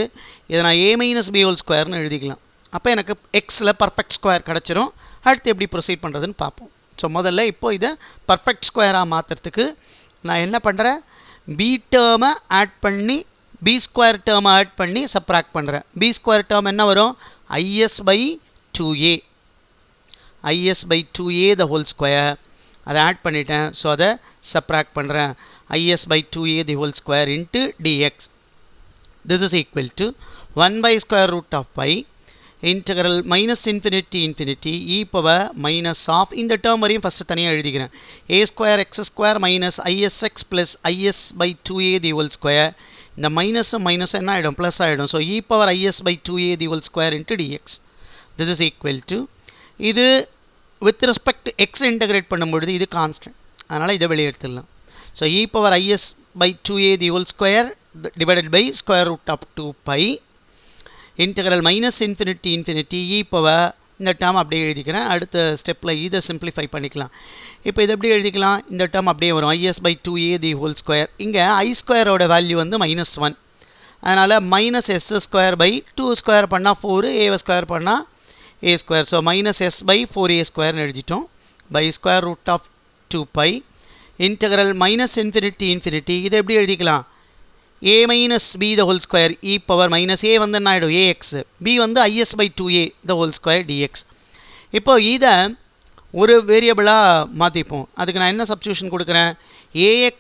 இதை நான் a மைனஸ் b ஹோல் ஸ்கொயர்னு எழுதிக்கலாம். அப்போ எனக்கு எக்ஸில் பர்ஃபெக்ட் ஸ்கொயர் கிடச்சிரும். அடுத்து எப்படி ப்ரொசீட் பண்ணுறதுன்னு பார்ப்போம். ஸோ முதல்ல இப்போது இதை பர்ஃபெக்ட் ஸ்கொயராக மாற்றுறதுக்கு நான் என்ன பண்ணுறேன், b டேர்மை ஆட் பண்ணி b ஸ்கொயர் டேர்மை ஆட் பண்ணி சப்ராக்ட் பண்ணுறேன். b ஸ்கொயர் டேர்ம் என்ன வரும், is by 2a, is by 2a the whole square. அதை ஆட் பண்ணிட்டேன். ஸோ அதை சப்ராக்ட் பண்ணுறேன். is by 2a the whole square into dx. This is equal to 1 by square root of pi integral minus infinity infinity e power minus of இந்த term வரையும் first தனியாக எழுதிக்கிறேன். a square x square minus isx plus is by 2a the whole square. இந்த மைனஸும் மைனஸும் என்ன ஆகிடும், plus ஆகிடும். So e power is by 2a the whole square into dx. This is equal to இது வித் ரெஸ்பெக்ட் எக்ஸ் இன்டகிரேட் பண்ணும்பொழுது இது constant, அதனால் இதை வெளியே எடுத்துடலாம். So e power is by 2a the whole square divided by square root of 2π. Integral minus infinity infinity E power இந்த term அப்படியே எழுதிக்கிறேன். அடுத்த ஸ்டெப்பில் இதை சிம்பிளிஃபை பண்ணிக்கலாம். இப்போ இதை எப்படி எழுதிக்கலாம்? இந்த டேர்ம் அப்படியே வரும் IS/2a தி ஹோல் ஸ்கொயர். இங்கே ஐ ஸ்கொயரோட வேல்யூ வந்து -1, அதனால் -s²/2 ஸ்கொயர் பண்ணால் 4, ஏவை ஸ்கொயர் பண்ணால் a ஸ்கொயர். ஸோ -s/4a ஸ்கொயர்னு எழுதிட்டோம். By square root of 2π integral minus infinity infinity. இதை எப்படி எழுதிக்கலாம்? a minus b the whole square e power minus a வந்து என்ன ஆகிடும்? ax. b வந்து is/2a the whole square dx. இப்போ இதை ஒரு வேரியபிளாக மாற்றிப்போம். அதுக்கு நான் என்ன சப்ஸ்டியூஷன் கொடுக்குறேன்? ax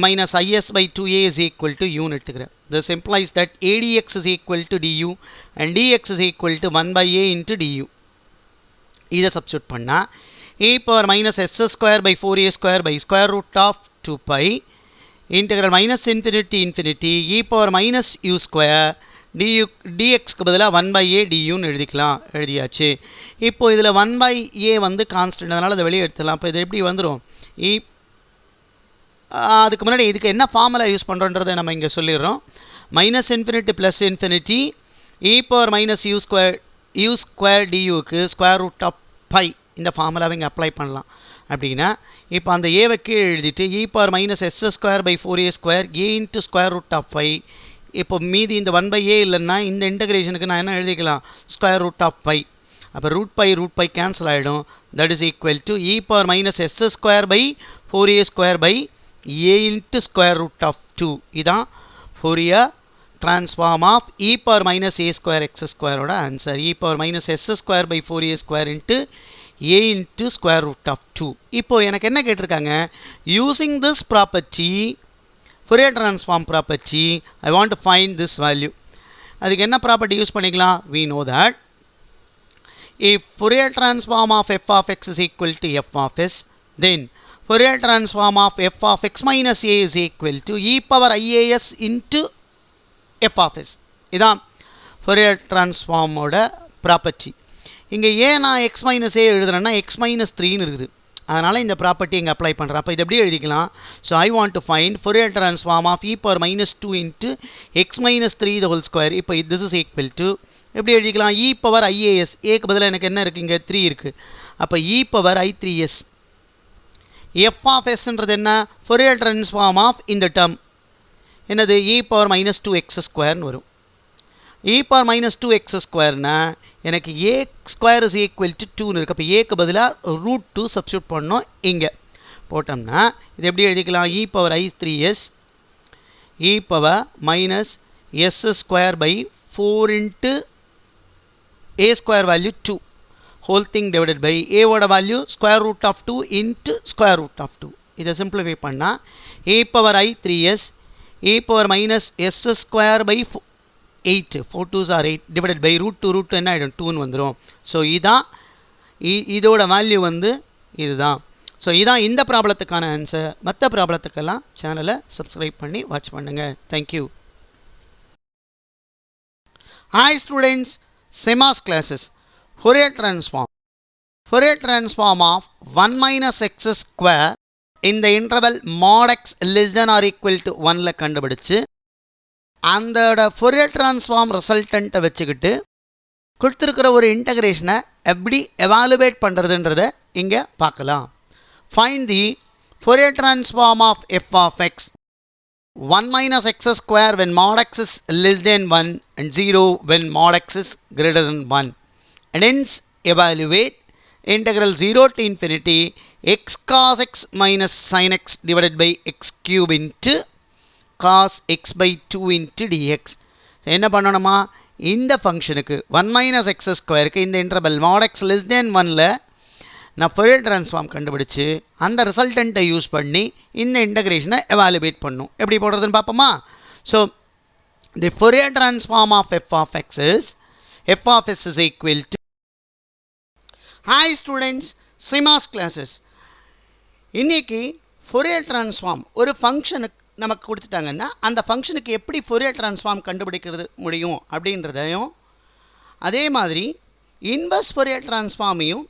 minus is/2a is equal to u எடுத்துக்கிறேன். This implies that adx is equal to du and dx is equal to 1/a into du. இதை சப்ஸ்டியூட் பண்ணால் a power minus s²/4a square by square root of 2π integral minus infinity infinity E power minus you square d u டிஎக்ஸ்க்கு பதிலாக 1/a டியூன்னு எழுதிக்கலாம். எழுதியாச்சு. இப்போது இதில் 1/a வந்து constant, அதனால் அதை வெளியே எடுத்துடலாம். இப்போ இது எப்படி வந்துடும்? அதுக்கு முன்னாடி இதுக்கு என்ன ஃபார்முலா யூஸ் பண்ணுறோன்றதை நம்ம இங்கே சொல்லிடுறோம். Minus infinity plus infinity E power minus you square டியூக்கு ஸ்கொயர் ரூட் ஆஃப் பை இந்த ஃபார்முலாவை இங்கே அப்ளை பண்ணலாம். அப்படின்னா இப்போ அந்த ஏவை கீழே எழுதிட்டு e power minus s²/4a square a into square root of 5. இப்போ மீதி இந்த 1/a இல்லைன்னா இந்த இன்டகிரேஷனுக்கு நான் என்ன எழுதிக்கலாம்? Square root of 5. அப்போ ரூட் பை கேன்சல் ஆகிடும். That is equal to e power minus s²/4a square by a into square root of 2. இதான் Fourier transform of E power minus a square x ஸ்கொயரோட answer. E power minus s²/4a square into a into square root of 2. இப்போ எனக்கு என்ன கேட்டிருக்காங்க? using this property, Fourier transform property, I want to find this value. அதுக்கு என்ன property use பண்ணிக்கலாம்? we know that if Fourier transform of f of x is equal to f of s, then Fourier transform of f of x minus a is equal to e power ias into f of s. இதான் Fourier transform ஓட ப்ராப்பர்ட்டி. இங்கே ஏன் நான் x minus a எழுதுறேன்னா x minus 3ன்னு இருக்குது, அதனால் இந்த ப்ராப்பர்ட்டி இங்கே அப்ளை பண்ணுறேன். அப்போ இது எப்படி எழுதிக்கலாம்? So I want to find Fourier transform of E power -2 into x minus 3 the whole square. இப்போ திஸ் இஸ் ஈக்குவல் டு எப்படி எழுதிக்கலாம்? இ பவர் ஐஏஎஸ். ஏக்கு பதிலாக எனக்கு என்ன இருக்குது? இங்கே 3 இருக்குது. அப்போ E power i3s. F of எஸ்ன்றது என்ன? ஃபோரியர் ட்ரான்ஸ்ஃபார்ம் ஆஃப் இந்த டேர்ம் என்னது? இ பவர் -2x ஸ்கொயர்னு வரும். இ பவர் -2x ஸ்கொயர்னா எனக்கு ஏ ஸ்கொயர் இஸ் ஈக்குவல் டு 2ன்னு இருக்குது. அப்போ ஏக்கு பதிலாக √2 சப்ஸ்டியூட் பண்ணோம். இங்கே போட்டோம்னா இது எப்படி எழுதிக்கலாம்? இ power i3s e power minus s square by 4 into a square value 2 whole thing divided by ஏவோட value square root of 2 into square root of 2. இதை சிம்பிளிஃபை பண்ணால் e power i3s e power minus s square by 8 4 2s are 8 divided by √2 என்ன ஆகிடும்? 2ன்னு வந்துடும். So இதான் இதோட value வந்து இதுதான். ஸோ இதான் இந்த ப்ராப்ளத்துக்கான ஆன்சர். மற்ற ப்ராப்ளத்துக்கெல்லாம் சேனலை சப்ஸ்கிரைப் பண்ணி வாட்ச் பண்ணுங்கள். தேங்க்யூ. ஹாய் ஸ்டூடெண்ட்ஸ், செமாஸ் classes. Fourier transform of 1 minus x square இந்த interval mod x less than or equal to 1ல் கண்டுபிடிச்சு அந்தோட ஃபோரியர் ட்ரான்ஸ்ஃபார்ம் ரிசல்ட்டண்ட்டை வச்சுக்கிட்டு கொடுத்துருக்கிற ஒரு இன்டகிரேஷனை எப்படி எவாலுவேட் பண்ணுறதுன்றதை இங்கே பார்க்கலாம். Find the Fourier transform of F of X 1 minus x square when mod x is less than 1 and 0 when mod x is greater than 1. And hence evaluate integral 0 to infinity x cos x minus sin x divided by x cube into cos x by 2 into dx. என்ன பண்ணணுமா? இந்த ஃபங்க்ஷனுக்கு 1 minus x ஸ்கொயருக்கு இந்த interval mod x less than 1ல் நான் Fourier transform கண்டுபிடிச்சு அந்த ரிசல்ட்டண்ட்டை யூஸ் பண்ணி இந்த இன்டகிரேஷனை எவாலுவேட் பண்ணும். எப்படி போடுறதுன்னு பார்ப்போமா? So the Fourier transform of F of X is equal to. Hi students, சிமாஸ் கிளாஸஸ். இன்றைக்கி ஃபோரியர் ட்ரான்ஸ்ஃபார்ம் ஒரு ஃபங்க்ஷனுக்கு நமக்கு கொடுத்துட்டாங்கன்னா அந்த ஃபங்க்ஷனுக்கு எப்படி ஃபோரியர் ட்ரான்ஸ்ஃபார்ம் கண்டுபிடிக்கிறது முடியும் அப்படின்றதையும், அதே மாதிரி இன்வர்ஸ் ஃபோரியர் ட்ரான்ஸ்ஃபார்மையும்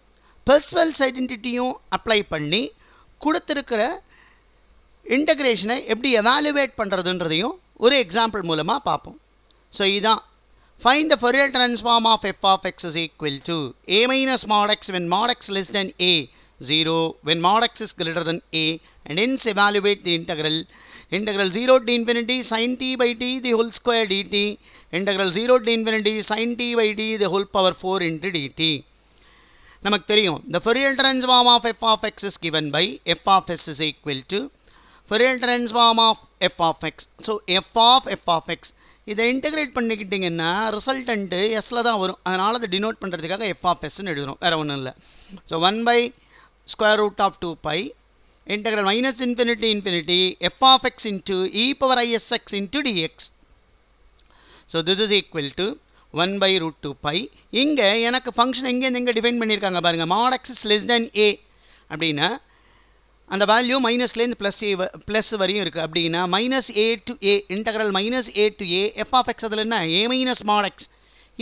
பெர்ஸ்வெல்ஸ் ஐடென்டிட்டியும் அப்ளை பண்ணி கொடுத்துருக்கிற இன்டகிரேஷனை எப்படி எவாலுவேட் பண்ணுறதுன்றதையும் ஒரு எக்ஸாம்பிள் மூலமாக பார்ப்போம். ஸோ இதுதான் Find the Fourier transform of f of x is equal to a minus mod x when mod x less than a, 0 when mod x is greater than a, and hence evaluate the integral 0 to infinity sin t by t the whole square dt, integral 0 to infinity sin t by t the whole power 4 into dt. நமக்கு தெரியும் the Fourier transform of f of x is given by f of s is equal to Fourier transform of f of x. So f of x இதை integrate பண்ணிக்கிட்டிங்கன்னா resultant எஸ்ஸில் தான் வரும். அதனால் அதை denote பண்ணுறதுக்காக F of எஸ்ன்னு எழுதுகிறோம், வேறு ஒன்றும் இல்லை. So 1/√2π integral minus infinity infinity f of x into e power isx into dx. So this is equal to 1/√2π. இங்கே எனக்கு ஃபங்க்ஷன் எங்கேருந்து எங்கே டிஃபைன் பண்ணியிருக்காங்க பாருங்கள். mod x is less than a அப்படின்னா அந்த வேல்யூ மைனஸ்லேருந்து ப்ளஸ் வரையும் இருக்குது. அப்படின்னா minus A to A integral minus A to A F of X அதில் என்ன A minus mod X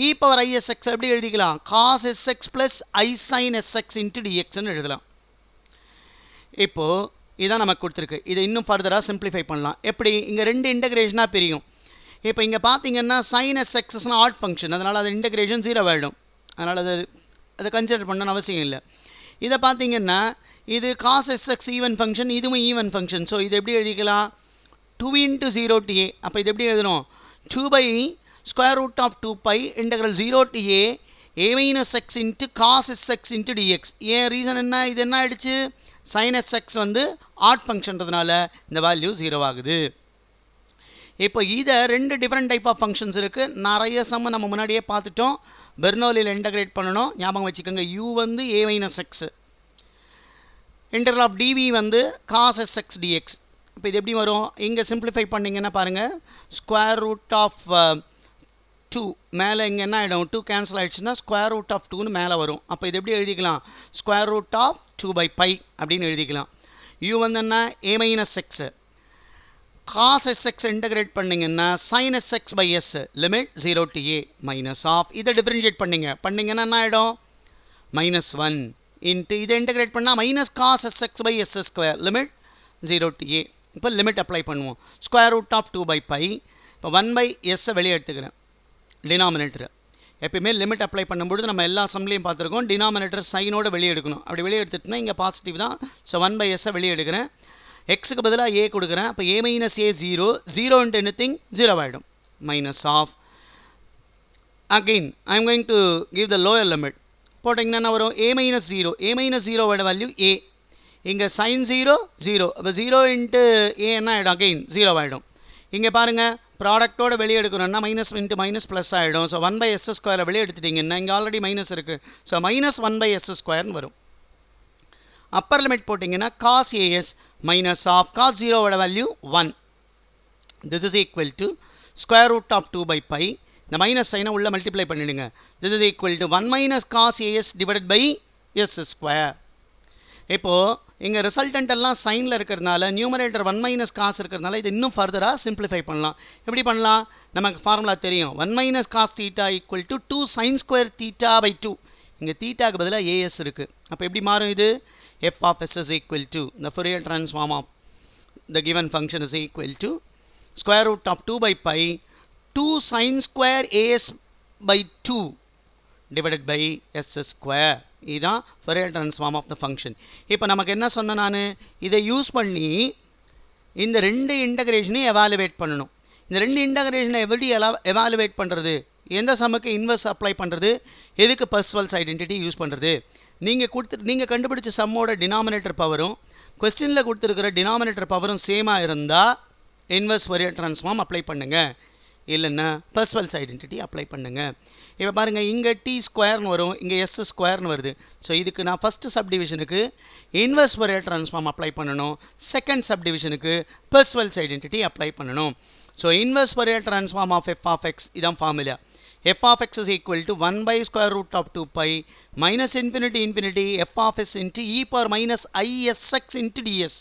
E power ISX எப்படி எழுதிக்கலாம் cos SX plus I sine SX into டிஎக்ஸ்ன்னு எழுதலாம். இப்போது இதான் நமக்கு கொடுத்துருக்கு. இதை இன்னும் ஃபர்தராக சிம்பிளிஃபை பண்ணலாம். எப்படி இங்கே ரெண்டு இன்டெகிரேஷனாக பிரியும். இப்போ இங்கே பார்த்தீங்கன்னா சைன் எஸ்எக்ஸ்னால் ஆட் ஃபங்க்ஷன், அதனால் அது இன்டெகிரேஷன் 0 ஆகிடும். அதனால் அதை கன்சிடர் பண்ணணும்னு அவசியம் இல்லை. இதை பார்த்தீங்கன்னா இது காஸ் எஸ்எக்ஸ் ஈவன் ஃபங்க்ஷன், இதுவும் ஈவன் ஃபங்க்ஷன். ஸோ இது எப்படி எழுதிக்கலாம் 2 into 0 to a. அப்போ இது எப்படி எழுதணும் 2/√2π integral 0 to a a minus x into cos sx into dx. ஏன் ரீசன் என்ன, இது என்ன ஆகிடுச்சு sin sx வந்து ஆட் ஃபங்க்ஷன்றதுனால இந்த வேல்யூ 0 ஆகுது. இப்போ இதை ரெண்டு டிஃப்ரெண்ட் டைப் ஆஃப் ஃபங்க்ஷன்ஸ் இருக்குது. நிறைய சம்ம நம்ம முன்னாடியே பார்த்துட்டோம். பெர்னோலியில் இன்டகிரேட் பண்ணணும், ஞாபகம் வச்சுக்கோங்க. u வந்து a minus x, integral of dv வந்து cos sx dx. இப்போ இது எப்படி வரும், இங்கே சிம்பிளிஃபை பண்ணிங்கன்னா பாருங்கள் ஸ்கொயர் ரூட் ஆஃப் 2 மேலே இங்கே என்ன ஆகிடும் 2 கேன்சல் ஆகிடுச்சுன்னா ஸ்கொயர் ரூட் ஆஃப் 2ன்னு மேலே வரும். அப்போ இது எப்படி எழுதிக்கலாம் ஸ்கொயர் ரூட் ஆஃப் 2/π அப்படின்னு எழுதிக்கலாம். u வந்து என்ன a minus x, cos sx integrate பண்ணிங்கன்னா sin sx by s limit 0 to a minus of இதை டிஃப்ரென்ஷியேட் பண்ணிங்கன்னா என்ன ஆகிடும் -1 இன்ட்டு இதை இன்டகிரேட் பண்ணால் minus cos sx by s square limit 0 to a. இப்போ லிமிட் அப்ளை பண்ணுவோம் ஸ்கொயர் ரூட் ஆஃப் 2/π. இப்போ 1/s வெளியே எடுத்துக்கிறேன் டினாமினேட்டர். எப்பயுமே லிமிட் அப்ளை பண்ணும்பொழுது நம்ம எல்லா சம்லையும் பார்த்துருக்கோம் டினாமினேட்டர் சைனோட வெளியே எடுக்கணும். அப்படி வெளியே எடுத்துட்டுனா இங்கே பாசிட்டிவ் தான். ஸோ 1/s வெளியே எடுக்கிறேன், எக்ஸுக்கு பதிலாக a கொடுக்குறேன். அப்போ a minus a 0 into anything 0 ஆகிடும் minus of. Again I am going to give the lower limit. போட்டிங்கன்னா என்ன வரும் a minus 0, a minus 0 value a. இங்கே sin 0 0, அப்போ 0 into a என்ன ஆகிடும் அகெயின் 0 ஆகிடும். இங்கே பாருங்கள் ப்ராடக்டோட வெளியே எடுக்கணும்னா மைனஸ் இன்ட்டு மைனஸ் ப்ளஸ் ஆகிடும். ஸோ 1/s ஸ்கொயரை வெளியே எடுத்துட்டிங்கன்னா இங்கே ஆல்ரெடி மைனஸ் இருக்குது. ஸோ மைனஸ் 1/s ஸ்கொயர்னு வரும். அப்பர் லிமிட் போட்டிங்கன்னா cos a s minus of cos 0 value 1. This is equal to square root of 2/π. இந்த மைனஸ் சைனை உள்ளே மல்டிப்ளை பண்ணிவிடுங்க. This is equal to 1 minus cos as divided by S square. இப்போது இங்கே resultant எல்லாம் சைனில் இருக்கிறதுனால நியூமரேட்டர் 1 minus cos இருக்கிறதுனால இது இன்னும் ஃபர்தராக சிம்பிளிஃபை பண்ணலாம். எப்படி பண்ணலாம், நமக்கு ஃபார்முலா தெரியும் 1 minus cos θ equal to 2 sin square θ/2. இங்கே தீட்டாக்கு பதிலாக as இருக்குது. அப்போ எப்படி மாறும் இது f of s is equal to the Fourier transform of the given function is equal to square root of 2/π 2 sin square as/2 divided by s square. இதுதான் Fourier transform of the function. இப்போ நமக்கு என்ன சொன்ன நான் இதை use பண்ணி இந்த ரெண்டு இன்டகிரேஷனையும் எவாலுவேட் பண்ணணும். இந்த ரெண்டு இன்டகிரேஷனை எப்படி எவாலுவேட் பண்ணுறது, எந்த சம்முக்கு இன்வெர்ஸ் அப்ளை பண்ணுறது, எதுக்கு பர்சுவல்ஸ் ஐடென்டிட்டி யூஸ் பண்ணுறது. நீங்கள் கண்டுபிடிச்ச சம்மோட டினாமினேட்டர் பவரும் கொஸ்டினில் கொடுத்துருக்கிற டினாமினேட்டர் பவரும் சேமாக இருந்தால் இன்வெர்ஸ் Fourier transform அப்ளை பண்ணுங்கள், இல்லைன்னா பர்சுவல்ஸ் ஐடென்டிட்டி அப்ளை பண்ணுங்கள். இப்போ பாருங்கள் இங்கே t ஸ்கொயர்னு வரும், இங்கே s ஸ்கொயர்னு வருது. ஸோ இதுக்கு நான் ஃபஸ்ட்டு சப்டிவிஷனுக்கு இன்வெர்ஸ் Fourier transform அப்ளை பண்ணணும், செகண்ட் சப்டிவிஷனுக்கு பர்சுவல்ஸ் ஐடென்டிட்டி அப்ளை பண்ணணும். So inverse Fourier transform of f of x இதான் formula. f of x is equal to 1 by square root of 2 pi minus infinity infinity f of s into e power minus isx into ds.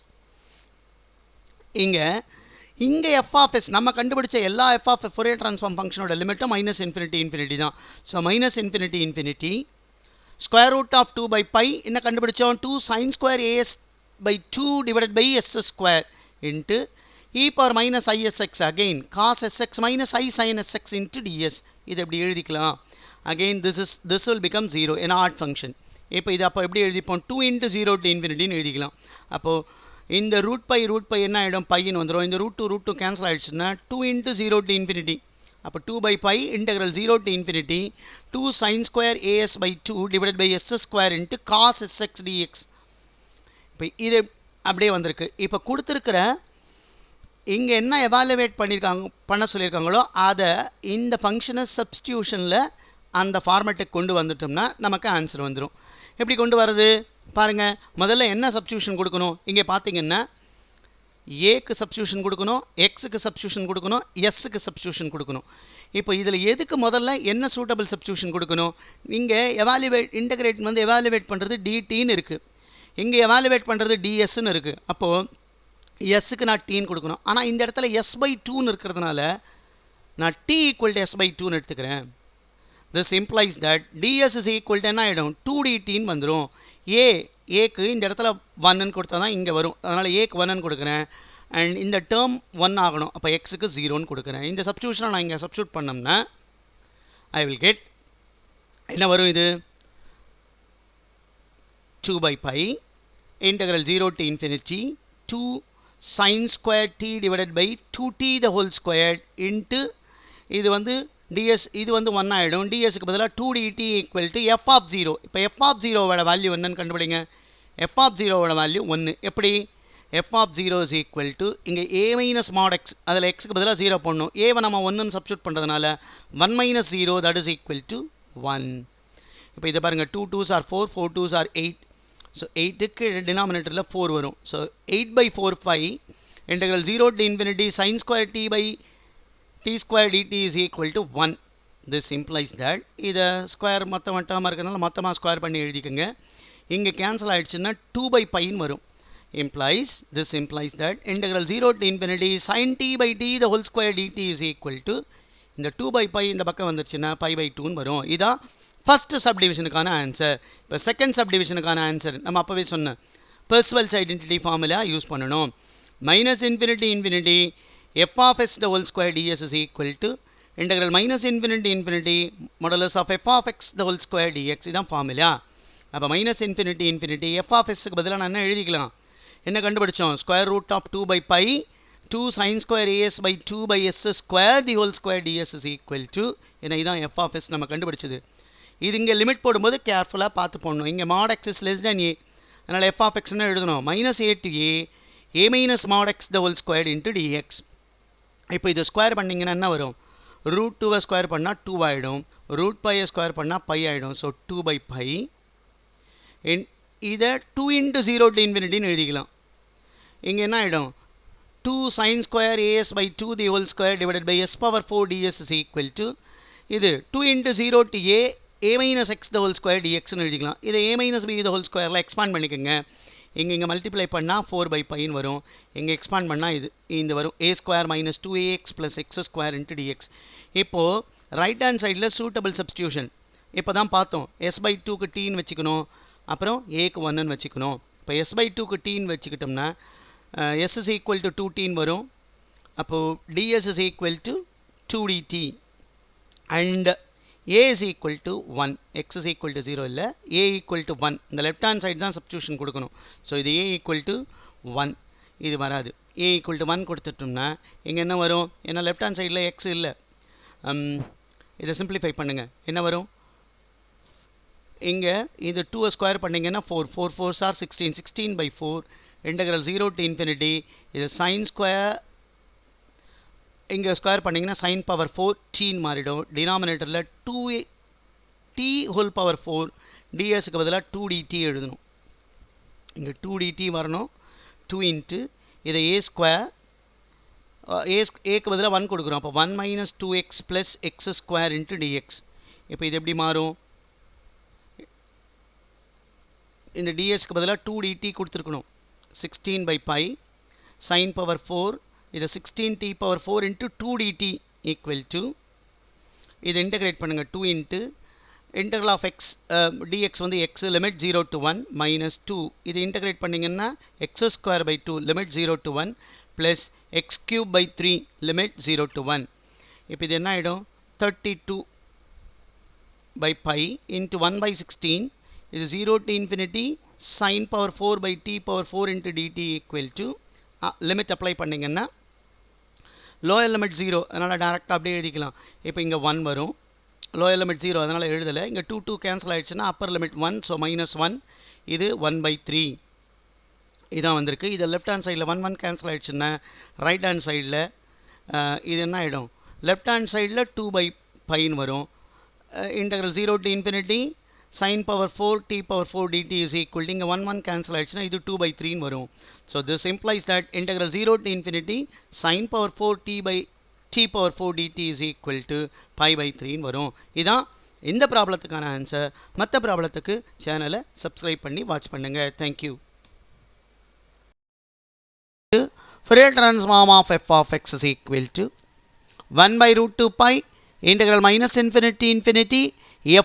இங்கே f of s நம்ம கண்டுபிடிச்ச எல்லா f of Fourier transform ஃபங்க்ஷனோட லிமிட்டும் minus infinity தான். So minus infinity square root of 2/π என்ன கண்டுபிடிச்சோம் 2 sin square as/2 divided by s square into e power minus isx again cos sx minus I sin sx into ds. இது எப்படி எழுதிக்கலாம் again this will become 0 an odd function இப்போ இது அப்போ எப்படி எழுதிப்போம் 2 into 0 to infinity ன்னு எழுதிக்கலாம் அப்போது இந்த ரூட் பை என்ன ஆகிடும் பையன் வந்துடும் இந்த ரூட் டூ கேன்சல் ஆகிடுச்சுன்னா 2 into 0 to infinity அப்போ 2 by pi integral 0 to infinity 2 sin square as by 2 divided by s square into cos sx dx இப்போ இது அப்படியே வந்திருக்கு இப்போ கொடுத்துருக்கிற இங்கே என்ன எவாலுவேட் பண்ண சொல்லியிருக்காங்களோ அதை இந்த ஃபங்க்ஷனை சப்ஸ்டியூஷனில் அந்த ஃபார்மேட்டுக்கு கொண்டு வந்துட்டோம்னா நமக்கு ஆன்சர் வந்துடும் எப்படி கொண்டு வர்றது பாருங்கள் முதல்ல என்ன சப்ஸ்டியூஷன் கொடுக்கணும் இங்கே பார்த்தீங்கன்னா ஏக்கு சப்ஸ்டியூஷன் கொடுக்கணும் எக்ஸுக்கு சப்ஸ்டியூஷன் கொடுக்கணும் எஸ்ஸுக்கு சப்ஸ்டியூஷன் கொடுக்கணும் இப்போ இதில் எதுக்கு முதல்ல என்ன சூட்டபிள் சப்ஸ்டியூஷன் கொடுக்கணும் இங்கே இன்டகிரேட் வந்து எவாலுவேட் பண்ணுறது டிடின்னு இருக்குது இங்கே எவாலுவேட் பண்ணுறது டிஎஸ்ன்னு இருக்குது அப்போது எஸ்ஸுக்கு நான் டீன்னு கொடுக்கணும் ஆனால் இந்த இடத்துல எஸ் பை டூன்னு இருக்கிறதுனால நான் t equal to s by டூன்னு எடுத்துக்கிறேன் this implies that d s is equal to என்ன ஆகிடும் 2dt வந்துடும் ஏக்கு இந்த இடத்துல 1ன்னு கொடுத்தா தான் இங்கே வரும் அதனால் ஏக்கு 1ன்னு கொடுக்குறேன் அண்ட் இந்த டேர்ம் 1 ஆகணும் அப்போ எக்ஸுக்கு 0ன்னு கொடுக்குறேன் இந்த சப்ஸ்டியூஷனை நான் இங்கே சப்ஸ்டியூட் பண்ணோம்னா ஐ வில் கெட் என்ன வரும் இது 2 by pi integral 0 to infinity 2 sin square t divided by 2t the whole squared into இது வந்து ds இது வந்து 1 ஆகிடும் dsக்கு பதிலாக 2dt equal to f of 0 இப்போ f of 0 வேல்யூ என்னன்னு கண்டுபிடிங்க f of 0 வேல்யூ 1 எப்படி f of 0 is equal to இங்கே a minus mod x அதில் xக்கு பதிலாக 0 போடணும் a நம்ம 1ன்னு சப்ஸ்டியூட் பண்ணுறதுனால 1 minus 0 that is equal to 1 இப்போ இதை பாருங்கள் 2 2s are 4 4 2s are 8 so 8க்கு டினாமினேட்டரில் 4 வரும் so 8 by 4 5 integral 0 to infinity sin square t by t square dt is equal to 1 this implies that இதை ஸ்கொயர் மொத்தமாக இருக்கிறதுனால மொத்தமாக ஸ்கொயர் பண்ணி எழுதிக்கோங்க இங்கே கேன்சல் ஆகிடுச்சுன்னா 2 by pi-ன்னு வரும் this implies that integral 0 to infinity sin t by t the whole square dt is equal to இந்த 2 by pi இந்த பக்கம் வந்துருச்சுன்னா pi by 2ன்னு வரும் இதான் ஃபஸ்ட்டு சப்டிவிஷனுக்கான ஆன்சர் இப்போ செகண்ட் சப்டிவிஷனுக்கான ஆன்சர் நம்ம அப்போவே சொன்னேன் பெர்சுவல்ஸ் ஐடென்டிட்டி ஃபார்முலா யூஸ் பண்ணணும் minus infinity f of s the whole square ds is equal to integral minus infinity modulus of f of x the whole square dx இதான் formula அப்போ minus infinity f of s க்கு பதிலாக நான் என்ன எழுதிக்கலாம் என்ன கண்டுபிடிச்சோம் square root of 2 by pi 2 sin square as by 2 by s square the whole square ds is equal to ஏன்னா இதான் f of s நம்ம கண்டுபிடிச்சது இது இங்கே லிமிட் போடும்போது கேர்ஃபுல்லாக பார்த்து போடணும் இங்கே mod x is less than a அதனால் f of x ன்னு எழுதணும் minus a to a minus mod x the whole squared into dx இப்போ இது ஸ்கொயர் பண்ணிங்கன்னா என்ன வரும் ரூட் 2 ஸ்கொயர் பண்ணால் 2 ஆகிடும் ரூட் பையை ஸ்கொயர் பண்ணால் பை ஆகிடும் ஸோ 2 by pi இதை 2 into 0 to infinity எழுதிக்கலாம் இங்கே என்ன ஆகிடும் 2 sin square as by 2 the whole square divided by s power 4 ds is equal to இது 2 into 0 to a minus x the whole square dxன்னு எழுதிக்கலாம் இதை a minus b the whole squareல expand பண்ணிக்கோங்க இங்கே மல்டிப்ளை பண்ணால் 4 by pi வரும் இங்கே expand பண்ணால் இது வரும் a square minus 2ax plus x square into dx இப்போது ரைட் ஹேண்ட் சைடில் சூட்டபிள் சப்ஸ்டியூஷன் இப்போ தான் பார்த்தோம் s by 2க்கு tன்னு வச்சுக்கணும் அப்புறம் aக்கு 1ன்னு வச்சுக்கணும் இப்போ s by 2க்கு tன்னு வச்சுக்கிட்டோம்னா s is equal to 2tன்னு வரும் அப்போது ds is equal to 2dt and a is equal to 1 x is equal to 0 இல்லை a equal to 1 இந்த லெஃப்ட் ஹேண்ட் சைடு தான் சப்ஸ்டியூஷன் கொடுக்கணும் ஸோ இது a equal to 1 இது வராது a equal to 1 கொடுத்துட்டோம்னா இங்கே என்ன வரும் ஏன்னா லெஃப்ட் ஹேண்ட் சைடில் x இல்லை இதை சிம்பிளிஃபை பண்ணுங்கள் என்ன வரும் இங்கே இது 2 ஸ்கொயர் பண்ணிங்கன்னா 4 4 are 16 by 4 integral 0 to infinity இது sin square இங்கே ஸ்கொயர் பண்ணிங்கன்னா sin பவர் 4 tன்னு மாறிடும் டினாமினேட்டரில் 2t ஹோல் பவர் 4 dsக்கு பதிலாக 2dt எழுதணும் இங்கே 2dt வரணும் 2 இன்ட்டு இதை a ஸ்கொயர் ஏக்கு பதிலாக 1 கொடுக்குறோம் அப்போ 1 minus 2x plus x square into dx இப்போ இது எப்படி மாறும் இந்த dsக்கு பதிலாக 2dt கொடுத்துருக்கணும் 16 by pi sin பவர் 4 இது 16t power 4 into 2dt equal to இது இன்டகிரேட் பண்ணுங்கள் 2 into integral of x dx வந்து x limit 0 to 1 minus 2 இது இன்டகிரேட் பண்ணிங்கன்னா x square by 2 limit 0 to 1 plus x cube by 3 limit 0 to 1 இப்போ இது என்ன ஆகிடும் 32 by pi into 1 by 16 is 0 to infinity sin power 4 by t power 4 into dt equal to limit apply பண்ணிங்கன்னா lower limit 0 அதனால் டைரெக்டாக அப்படியே எழுதிக்கலாம். இப்போ இங்கே 1 வரும், lower limit 0 அதனால் எழுதலை. இங்கே 2 கேன்சல் ஆகிடுச்சுன்னா அப்பர் லிமிட் 1, ஸோ -1, இது 1/3 இதான் வந்திருக்கு. இதை லெஃப்ட் ஹேண்ட் சைடில் 1 கேன்சல் ஆகிடுச்சுன்னா ரைட் ஹேண்ட் சைடில் இது என்ன ஆகிடும், லெஃப்ட் ஹேண்ட் சைடில் 2/πன்னு வரும். integral 0 to infinity sin power 4 t power 4 dt is equal to இங்கே 1 cancel ஆகிடுச்சுன்னா இது 2/3ன்னு வரும். So this implies that integral 0 to infinity sin power 4 t power 4 dt is equal to π/3ன்னு வரும். இதான் இந்த ப்ராப்ளத்துக்கான ஆன்சர். மற்ற ப்ராப்ளத்துக்கு சேனலை சப்ஸ்கிரைப் பண்ணி வாட்ச் பண்ணுங்கள். Thank you. Fourier transform of f of x is equal to 1/√2 pi integral minus infinity infinity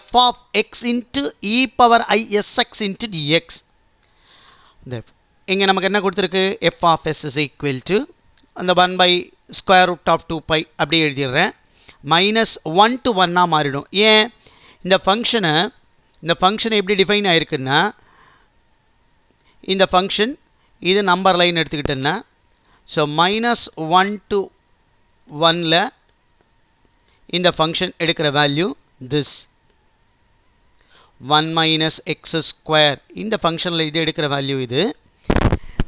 f of x into e power I s x into dx. இங்கே நமக்கு என்ன கொடுத்துருக்கு, f of s is equal to அந்த 1/√2 pi அப்படி எழுதிடுறேன். -1 to 1 மாறிடும். ஏன் இந்த ஃபங்க்ஷனை எப்படி டிஃபைன் ஆகிருக்குன்னா, இந்த ஃபங்க்ஷன் இது நம்பர் லைன் எடுத்துக்கிட்டேன்னா, ஸோ -1 to 1ல் இந்த ஃபங்க்ஷன் எடுக்கிற வேல்யூ திஸ் 1 - x². இந்த ஃபங்க்ஷனில் இது எடுக்கிற வேல்யூ இது.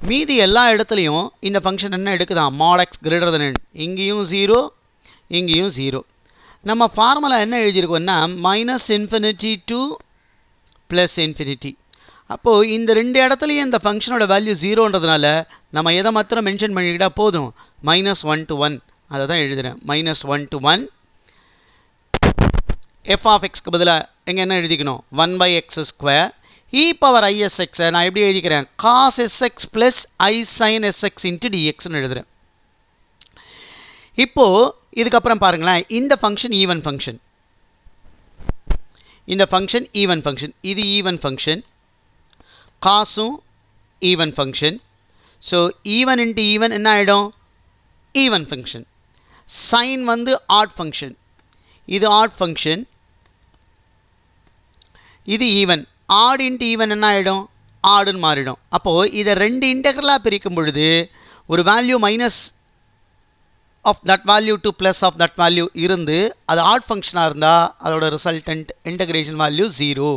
மீதி எல்லா இடத்துலையும் இந்த ஃபங்க்ஷன் என்ன எடுக்குதான், mod x greater than n. இங்கேயும் 0, இங்கேயும் 0. நம்ம ஃபார்முலா என்ன எழுதியிருக்கோன்னா -infinity to +infinity. அப்போது இந்த ரெண்டு இடத்துலையும் இந்த ஃபங்க்ஷனோட வேல்யூ 0ன்றதுனால நம்ம எதை மாத்திரம் மென்ஷன் பண்ணிக்கிட்டால் போதும், -1 to 1 அதை தான் எழுதுகிறேன். -1 to 1 f of xக்கு பதிலாக எங்கே என்ன எழுதிக்கணும், 1/x² e power I s x நான் எப்படி எழுதிக்கிறேன், cos sx plus I sin sx into dxன்னு எழுதுகிறேன். இப்போது இதுக்கப்புறம் பாருங்களேன், இந்த ஃபங்க்ஷன் ஈவன் ஃபங்க்ஷன், இந்த ஃபங்க்ஷன் ஈவன் ஃபங்க்ஷன், இது ஈவன் ஃபங்க்ஷன், காசும் even function. So even into even என்ன ஆகிடும், ஈவன் ஃபங்க்ஷன். சைன் வந்து ஆட் ஃபங்க்ஷன், இது ஆட் ஃபங்க்ஷன், இது ஈவன். ஆட் இன்ட்டு ஈவன் என்ன ஆகிடும், ஆடுன்னு மாறிடும். அப்போது இதை ரெண்டு இன்டெக்ரலாக பிரிக்கும் பொழுது ஒரு value minus of that value to plus of that value இருந்து அது ஆட் ஃபங்க்ஷனாக இருந்தால் அதோட ரிசல்டன்ட் இன்டெக்ரேஷன் வேல்யூ 0.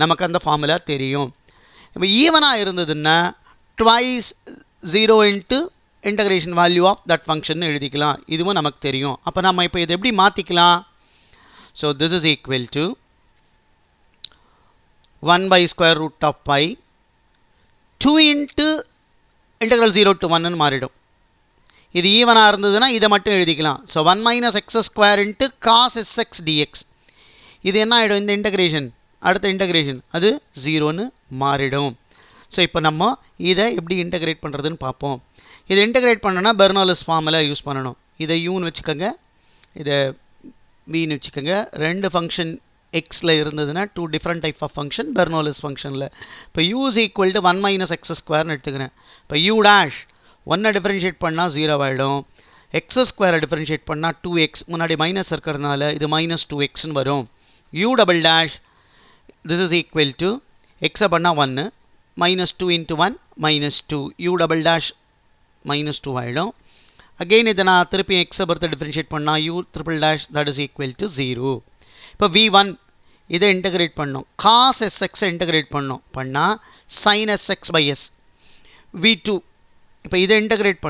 நமக்கு அந்த ஃபார்முலா தெரியும். இப்போ ஈவனாக இருந்ததுன்னா twice 0 into integration value of that function எழுதிக்கலாம். இதுவும் நமக்கு தெரியும். அப்போ நம்ம இப்போ இதை எப்படி மாற்றிக்கலாம், so this is equal to 1/√of pi 2 into integral 0 to 1ன்னு மாறிடும். இது ஈவனாக இருந்ததுன்னா இதை மட்டும் எழுதிக்கலாம். So 1 - x² into cos sx dx. இது என்ன ஆகிடும், இந்த இன்டகிரேஷன் அடுத்த இன்டகிரேஷன் அது 0ன்னு மாறிடும். ஸோ இப்போ நம்ம இதை எப்படி இன்டகிரேட் பண்ணுறதுன்னு பார்ப்போம். இதை இன்டகிரேட் பண்ணோன்னா பெர்னோலிஸ் ஃபார்முலா யூஸ் பண்ணணும். இதை யூன்னு வச்சுக்கோங்க, இதை வின்னு வச்சுக்கோங்க. ரெண்டு ஃபங்க்ஷன் எக்ஸில் இருந்ததுன்னா 2 different type of function Bernoulli's ஃபங்க்ஷனில். இப்போ you is equal to 1 - x² எடுத்துக்கிறேன். இப்போ யூ டேஷ் 1 டிஃபரன்ஷியேட் பண்ணால் 0 ஆகிடும். x² டிஃபரன்ஷியேட் பண்ணால் 2x, முன்னாடி மைனஸ் இருக்கிறதுனால இது -2xன்னு வரும். U double dash this is equal to x பண்ணால் 1 -2 into 1 -2 u double dash -2 ஆகிடும். அகெயின் இதை நான் திருப்பி எக்ஸை பொறுத்து டிஃபரன்ஷியேட் பண்ணால் u triple dash that is equal to 0. இப்போ v1 இதை இன்டகிரேட் பண்ணோம், cos sx இன்டகிரேட் பண்ணால் sin sx by s. v2 இப்போ இதை இன்டகிரேட்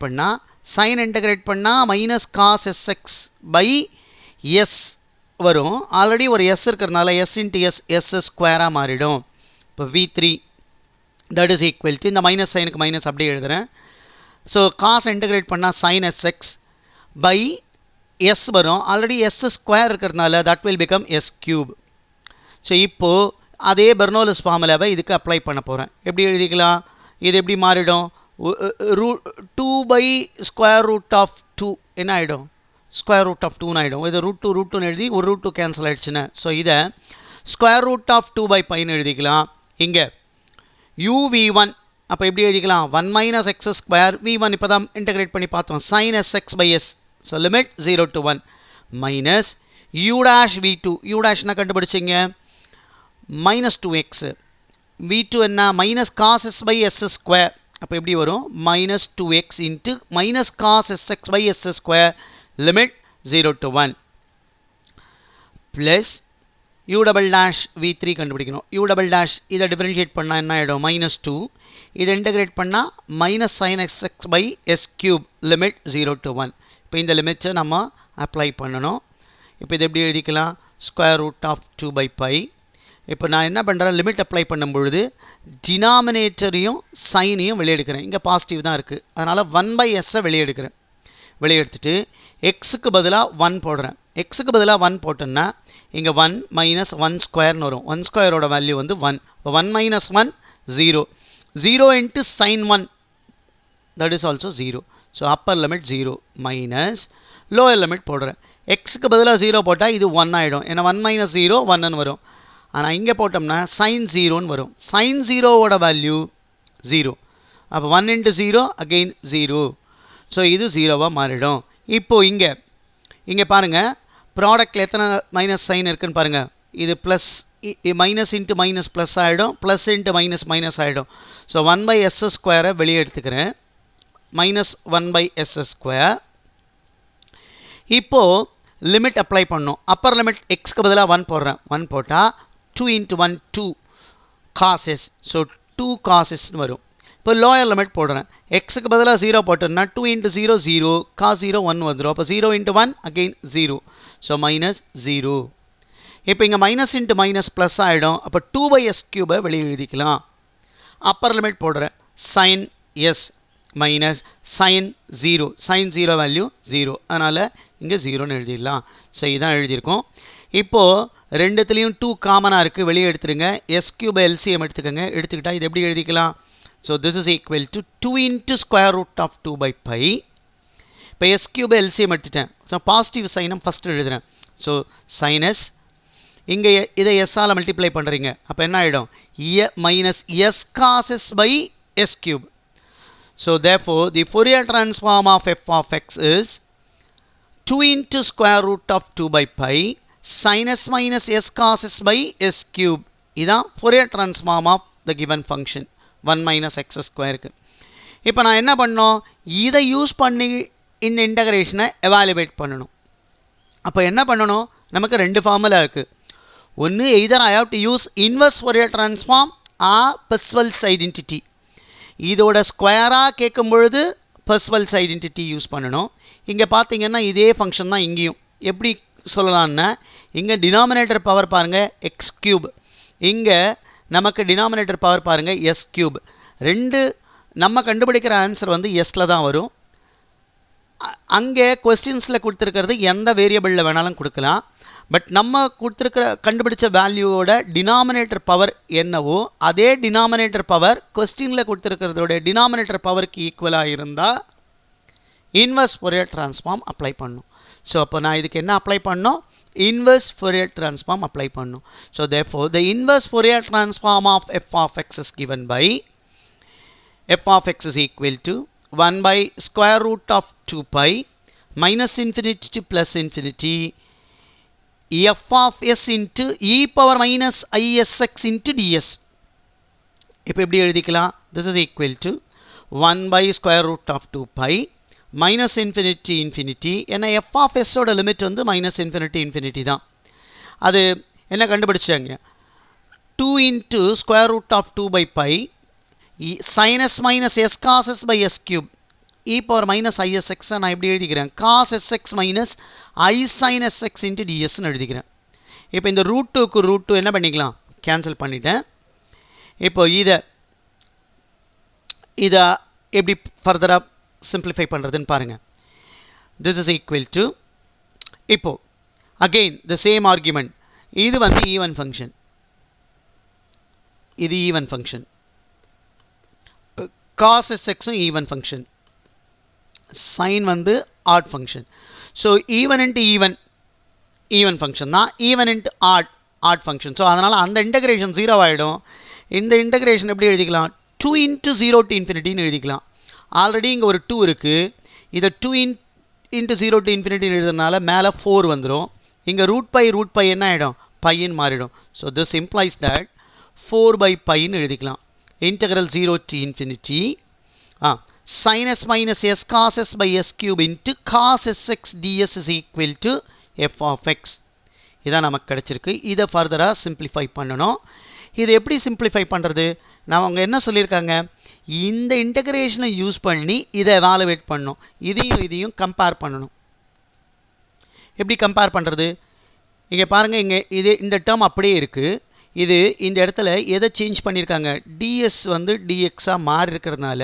பண்ணால் sin இன்டகிரேட் பண்ணால் -cos sx by s வரும். ஆல்ரெடி ஒரு s இருக்கிறதுனால s இன்ட்டு s ஸ்கொயராக மாறிடும். இப்போ v3 that is equal to இந்த மைனஸ் சைனுக்கு மைனஸ் அப்படியே எழுதுகிறேன். ஸோ காஸ் இன்டகிரேட் பண்ணால் sin sx பை s வரும். ஆல்ரெடி s ஸ்கொயர் இருக்கிறதுனால that will become s³. So இப்போது அதே பெர்னோலிஸ் ஃபார்முலாவை இதுக்கு அப்ளை பண்ண போகிறேன். எப்படி எழுதிக்கலாம், இது எப்படி மாறிடும், 2/√2 என்ன ஆகிடும், √2 ஆகிடும். இது √2 எழுதி ஒரு √2 கேன்சல் ஆகிடுச்சுன்னு. ஸோ இதை √2/πன்னு எழுதிக்கலாம். இங்கே uv1 அப்போ எப்படி எழுதிக்கலாம், 1 - x² v1 இப்போ தான் இன்டகிரேட் பண்ணி பார்த்தோம், sin sx by s. So limit 0 to 1 minus u dash v2 u dash என்ன கண்டுபிடிச்சிங்க மைனஸ் 2x v2 என்ன minus cos S by S square அப்போ எப்படி வரும் minus 2x into minus cos SX by S square limit 0 to 1 plus u double dash v3 கண்டுபிடிக்கணும் u double dash இதை differentiate பண்ணால் என்ன ஆகிடும் மைனஸ் 2 இதை இன்டகிரேட் பண்ணால் minus sine XX by S cube limit 0 to 1 இப்போ இந்த லிமிட்ஸை நம்ம அப்ளை பண்ணணும் இப்போ இது எப்படி எழுதிக்கலாம் square root of 2 by pi இப்போ நான் என்ன பண்ணுறேன் லிமிட் அப்ளை பண்ணும் பொழுது டினாமினேட்டரையும் சைனையும் வெளியே எடுக்கிறேன் இங்கே பாசிட்டிவ் தான் இருக்குது அதனால் 1 பை எஸ்ஸை வெளியே எடுக்கிறேன் வெளியே எடுத்துகிட்டு எக்ஸுக்கு பதிலாக 1 போடுறேன் எக்ஸுக்கு பதிலாக 1 போட்டோன்னா இங்கே 1 மைனஸ் 1 ஸ்கொயர்னு வரும் 1 ஸ்கொயரோட வேல்யூ வந்து 1 இப்போ 1 minus 1 0 0 into sine 1 that is also 0 so upper limit 0 minus lower limit போடுறேன் எக்ஸுக்கு பதிலாக 0 போட்டால் இது 1 ஆகிடும் ஏன்னா 1 மைனஸ் 0 1ன்னு வரும் ஆனால் இங்கே போட்டோம்னா சைன் 0ன்னு வரும் சைன் 0வோட வேல்யூ 0 அப்போ 1 இன்ட்டு 0 அகெயின் 0 ஸோ இது 0வாக மாறிடும் இப்போது இங்கே பாருங்கள் ப்ராடக்ட்டில் எத்தனை மைனஸ் சைன் இருக்குதுன்னு பாருங்கள் இது plus minus into minus plus ஆகிடும் ப்ளஸ் இன்ட்டு மைனஸ் மைனஸ் ஆகிடும் ஸோ 1 பை எஸ் ஸ்கொயரை வெளியே எடுத்துக்கிறேன் மைனஸ் 1 பை எஸ் ஸ்கொயர் இப்போது லிமிட் அப்ளை பண்ணணும் அப்பர் லிமிட் எக்ஸ்க்கு பதிலாக 1 போடுறேன் 1 போட்டால் 2 இன்ட்டு 1 2 காசஸ் ஸோ 2 காசஸ்ன்னு வரும் இப்போ லோயர் லிமிட் போடுறேன் எக்ஸுக்கு பதிலாக 0 போட்டோம்னா 2 இன்ட்டு 0 0 காஸ் 0 1 வந்துடும் அப்போ 0 இன்ட்டு 1 அகெயின் 0 ஸோ மைனஸ் 0 இப்போ இங்கே மைனஸ் இன்ட்டு மைனஸ் ப்ளஸ் ஆகிடும் அப்போ 2 பை எஸ் கியூபை வெளியே எழுதிக்கலாம் அப்பர் லிமிட் போடுறேன் sine S minus sine 0 value 0 அதனால் இங்கே 0ன்னு எழுதிடலாம் ஸோ இதான் எழுதியிருக்கோம் இப்போது ரெண்டுத்துலேயும் 2 காமனாக இருக்குது வெளியே எடுத்துருங்க எஸ் கியூபை எல்சிஎம் எடுத்துக்கோங்க எடுத்துக்கிட்டால் இது எப்படி எழுதிக்கலாம் so this is equal to 2 into square root of 2 by pi இப்போ எஸ் கியூபை எல்சிஎம் எடுத்துட்டேன் ஸோ பாசிட்டிவ் சைனம் ஃபஸ்ட்டு எழுதுகிறேன் ஸோ சைனஸ் இங்கே இதை எஸ்ஸால் மல்டிப்ளை பண்ணுறீங்க அப்போ என்ன ஆகிடும் minus S cos S by S cube so therefore the Fourier transform of F of X is 2 into square root of 2 by pi sin s minus s cos s by s cube இதான் Fourier transform of the given function 1 minus x square இப்போ நான் என்ன பண்ணோம் இதை use பண்ணி இந்த இன்டகிரேஷனை evaluate பண்ணணும் அப்போ என்ன பண்ணணும் நமக்கு ரெண்டு ஃபார்முலா இருக்குது ஒன்று either I have to use inverse Fourier transform or Parseval's identity இதோட ஸ்கொயராக கேட்கும் பொழுது பெஸ்வெல்ஸ் ஐடென்டிட்டி யூஸ் பண்ணணும் இங்கே பார்த்தீங்கன்னா இதே ஃபங்க்ஷன் தான் இங்கேயும் எப்படி சொல்லலான்னா இங்கே டினாமினேட்டர் பவர் பாருங்கள் எக்ஸ் கியூப் இங்கே நமக்கு டினாமினேட்டர் பவர் பாருங்கள் எஸ் கியூப் ரெண்டு நம்ம கண்டுபிடிக்கிற ஆன்சர் வந்து எஸ்ஸில் தான் வரும் அங்கே கொஸ்டின்ஸில் கொடுத்துருக்கிறது எந்த வேரியபிளில் வேணாலும் கொடுக்கலாம் பட் நம்ம கண்டுபிடிச்ச வேல்யூவோட டினாமினேட்டர் பவர் என்னவோ அதே டினாமினேட்டர் பவர் கொஸ்டினில் கொடுத்துருக்கிறதோட டினாமினேட்டர் பவருக்கு ஈக்குவலாக இருந்தால் இன்வர்ஸ் ஃபோரியர் ட்ரான்ஸ்ஃபார்ம் அப்ளை பண்ணும் ஸோ அப்போ நான் இதுக்கு என்ன அப்ளை பண்ணோம் இன்வர்ஸ் ஃபோரியர் ட்ரான்ஸ்ஃபார்ம் அப்ளை பண்ணும் so therefore the inverse Fourier transform of F of X is given by F of X is equal to 1 by square root of 2 pi minus infinity to plus infinity f of s into e power minus isx into ds இப்போ எப்படி எழுதிக்கலாம் this is equal to 1 by square root of 2 pi minus infinity infinity ஏன்னா f of s ஓட limit வந்து minus infinity infinity தான் அது என்ன கண்டுபிடிச்சாங்க 2 into square root of 2 by pi sin s minus s cos s by s cube e power minus isx நான் எப்படி எழுதிக்கிறேன் cos sx minus I sin sx into ds ன்னு எழுதிக்கிறேன் இப்போ இந்த ரூட் 2க்கு ரூட் 2 என்ன பண்ணிக்கலாம் கேன்சல் பண்ணிட்டேன் இப்போ இதை எப்படி ஃபர்தராக சிம்பிளிஃபை பண்ணுறதுன்னு பாருங்கள் திஸ் இஸ் ஈக்குவல் டு இப்போ அகெயின் த சேம் ஆர்குமெண்ட் இது வந்து ஈவன் ஃபங்க்ஷன் இது even function cos sx even function sin வந்து odd function so even into even function தான் even into odd function so அதனால் அந்த இன்டகிரேஷன் 0 ஆகிடும் இந்த இன்டகிரேஷன் எப்படி எழுதிக்கலாம் 2 into 0 to infinity எழுதிக்கலாம் ஆல்ரெடி இங்கே ஒரு 2 இருக்குது இதை 2 into 0 to infinity எழுதுறதுனால மேலே 4 வந்துடும் இங்கே ரூட் பை என்ன ஆகிடும் பையன் மாறிடும். ஸோ திஸ் இம்ப்ளைஸ் தட் 4/πன்னு எழுதிக்கலாம். Integral 0 to infinity sin s minus s cos s by s cube into cos sx ds is equal to f of x. இதான் நமக்கு கிடச்சிருக்கு. இதை ஃபர்தராக சிம்பிளிஃபை பண்ணணும். இது எப்படி சிம்பிளிஃபை பண்ணுறது? நான் அவங்க என்ன சொல்லியிருக்காங்க, இந்த இன்டெகிரேஷனை யூஸ் பண்ணி இதை எவாலுவேட் பண்ணணும். இதையும் கம்பேர் பண்ணணும். எப்படி கம்பேர் பண்ணுறது? இங்கே பாருங்கள், இங்கே இந்த டேர்ம் அப்படியே இருக்குது. இது இந்த இடத்துல எதை சேஞ்ச் பண்ணியிருக்காங்க, டிஎஸ் வந்து டிஎக்ஸாக மாறி இருக்கிறதுனால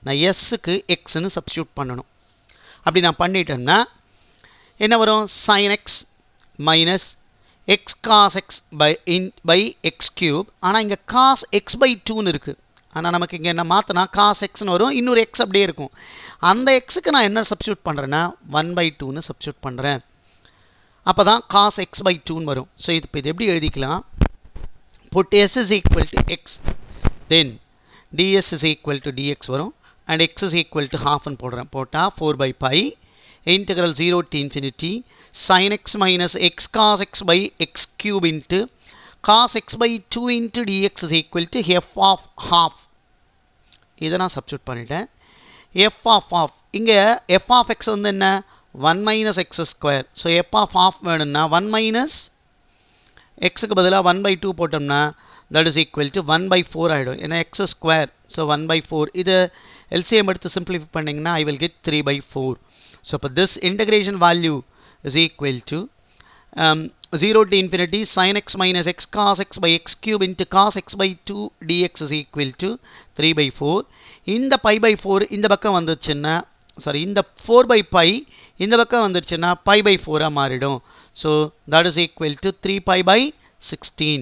நான் எஸ்ஸுக்கு எக்ஸ்ன்னு சப்ஸ்டியூட் பண்ணணும். அப்படி நான் பண்ணிட்டேன்னா என்ன வரும், sin x minus X cos X by X cube. ஆனால் இங்கே காஸ் எக்ஸ் பை 2ன்னு இருக்குது. ஆனால் நமக்கு இங்கே என்ன மாற்றினா காஸ் எக்ஸ்னு வரும், இன்னொரு எக்ஸ் அப்படியே இருக்கும். அந்த எக்ஸுக்கு நான் என்ன சப்ஸ்டியூட் பண்ணுறேன்னா 1/2ன்னு சப்ஸ்டியூட் பண்ணுறேன். அப்போ தான் காஸ் எக்ஸ் பை 2ன்னு வரும். ஸோ இது இப்போ இது எப்படி எழுதிக்கலாம், put s is equal to x, then ds is equal to dx வரும், and x is equal to half ன்னு போடுறேன். போட்டால் 4/π integral 0 to infinity sin x minus x cos x by x cube into cos x by 2 into dx is equal to f of half. இதை நான் substitute பண்ணிட்டேன். f of half, இங்கே f of x வந்து என்ன 1 minus x square. So f of half வேணும்னா 1 minus எக்ஸுக்கு பதிலாக 1/2 போட்டோம்னா தட் இஸ் ஈக்குவல் டு 1/4 ஆகிடும். ஏன்னா எக்ஸ் ஸ்கொயர், ஸோ 1/4. இது எல்சிஎம் எடுத்து சிம்பிளிஃபை பண்ணிங்கன்னா ஐ வில் கெட் 3/4. ஸோ இப்போ this integration value is equal to 0 to infinity sin x minus x cos x by x cube into cos x by 2 dx is equal to 3/4. இந்த π/4 இந்த பக்கம் வந்துச்சுன்னா, sorry இந்த 4/π இந்த பக்கம் வந்துடுச்சுன்னா π/4 மாறிடும். So that is equal to 3π/16.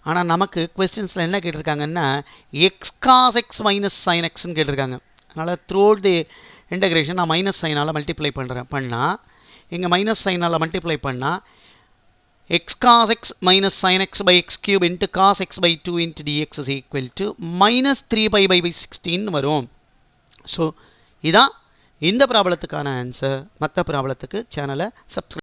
ஆனால் நமக்கு கொஸ்டின்ஸில் என்ன கேட்டிருக்காங்கன்னா x cos x minus sine எக்ஸ்ன்னு கேட்டிருக்காங்க. அதனால் த்ரூ அவுட் தி இன்டகிரேஷன் நான் மைனஸ் சைனால் மல்டிப்ளை பண்ணால் இங்கே மைனஸ் சைனால் மல்டிப்ளை பண்ணால் x cos x minus sine x by X cube into cos X by 2 into d x is equal to -3π/16 வரும். ஸோ இதான் இந்த ப்ராப்ளத்துக்கான ஆன்சர். மற்ற ப்ராப்ளத்துக்கு சேனலை சப்ஸ்கிரைப்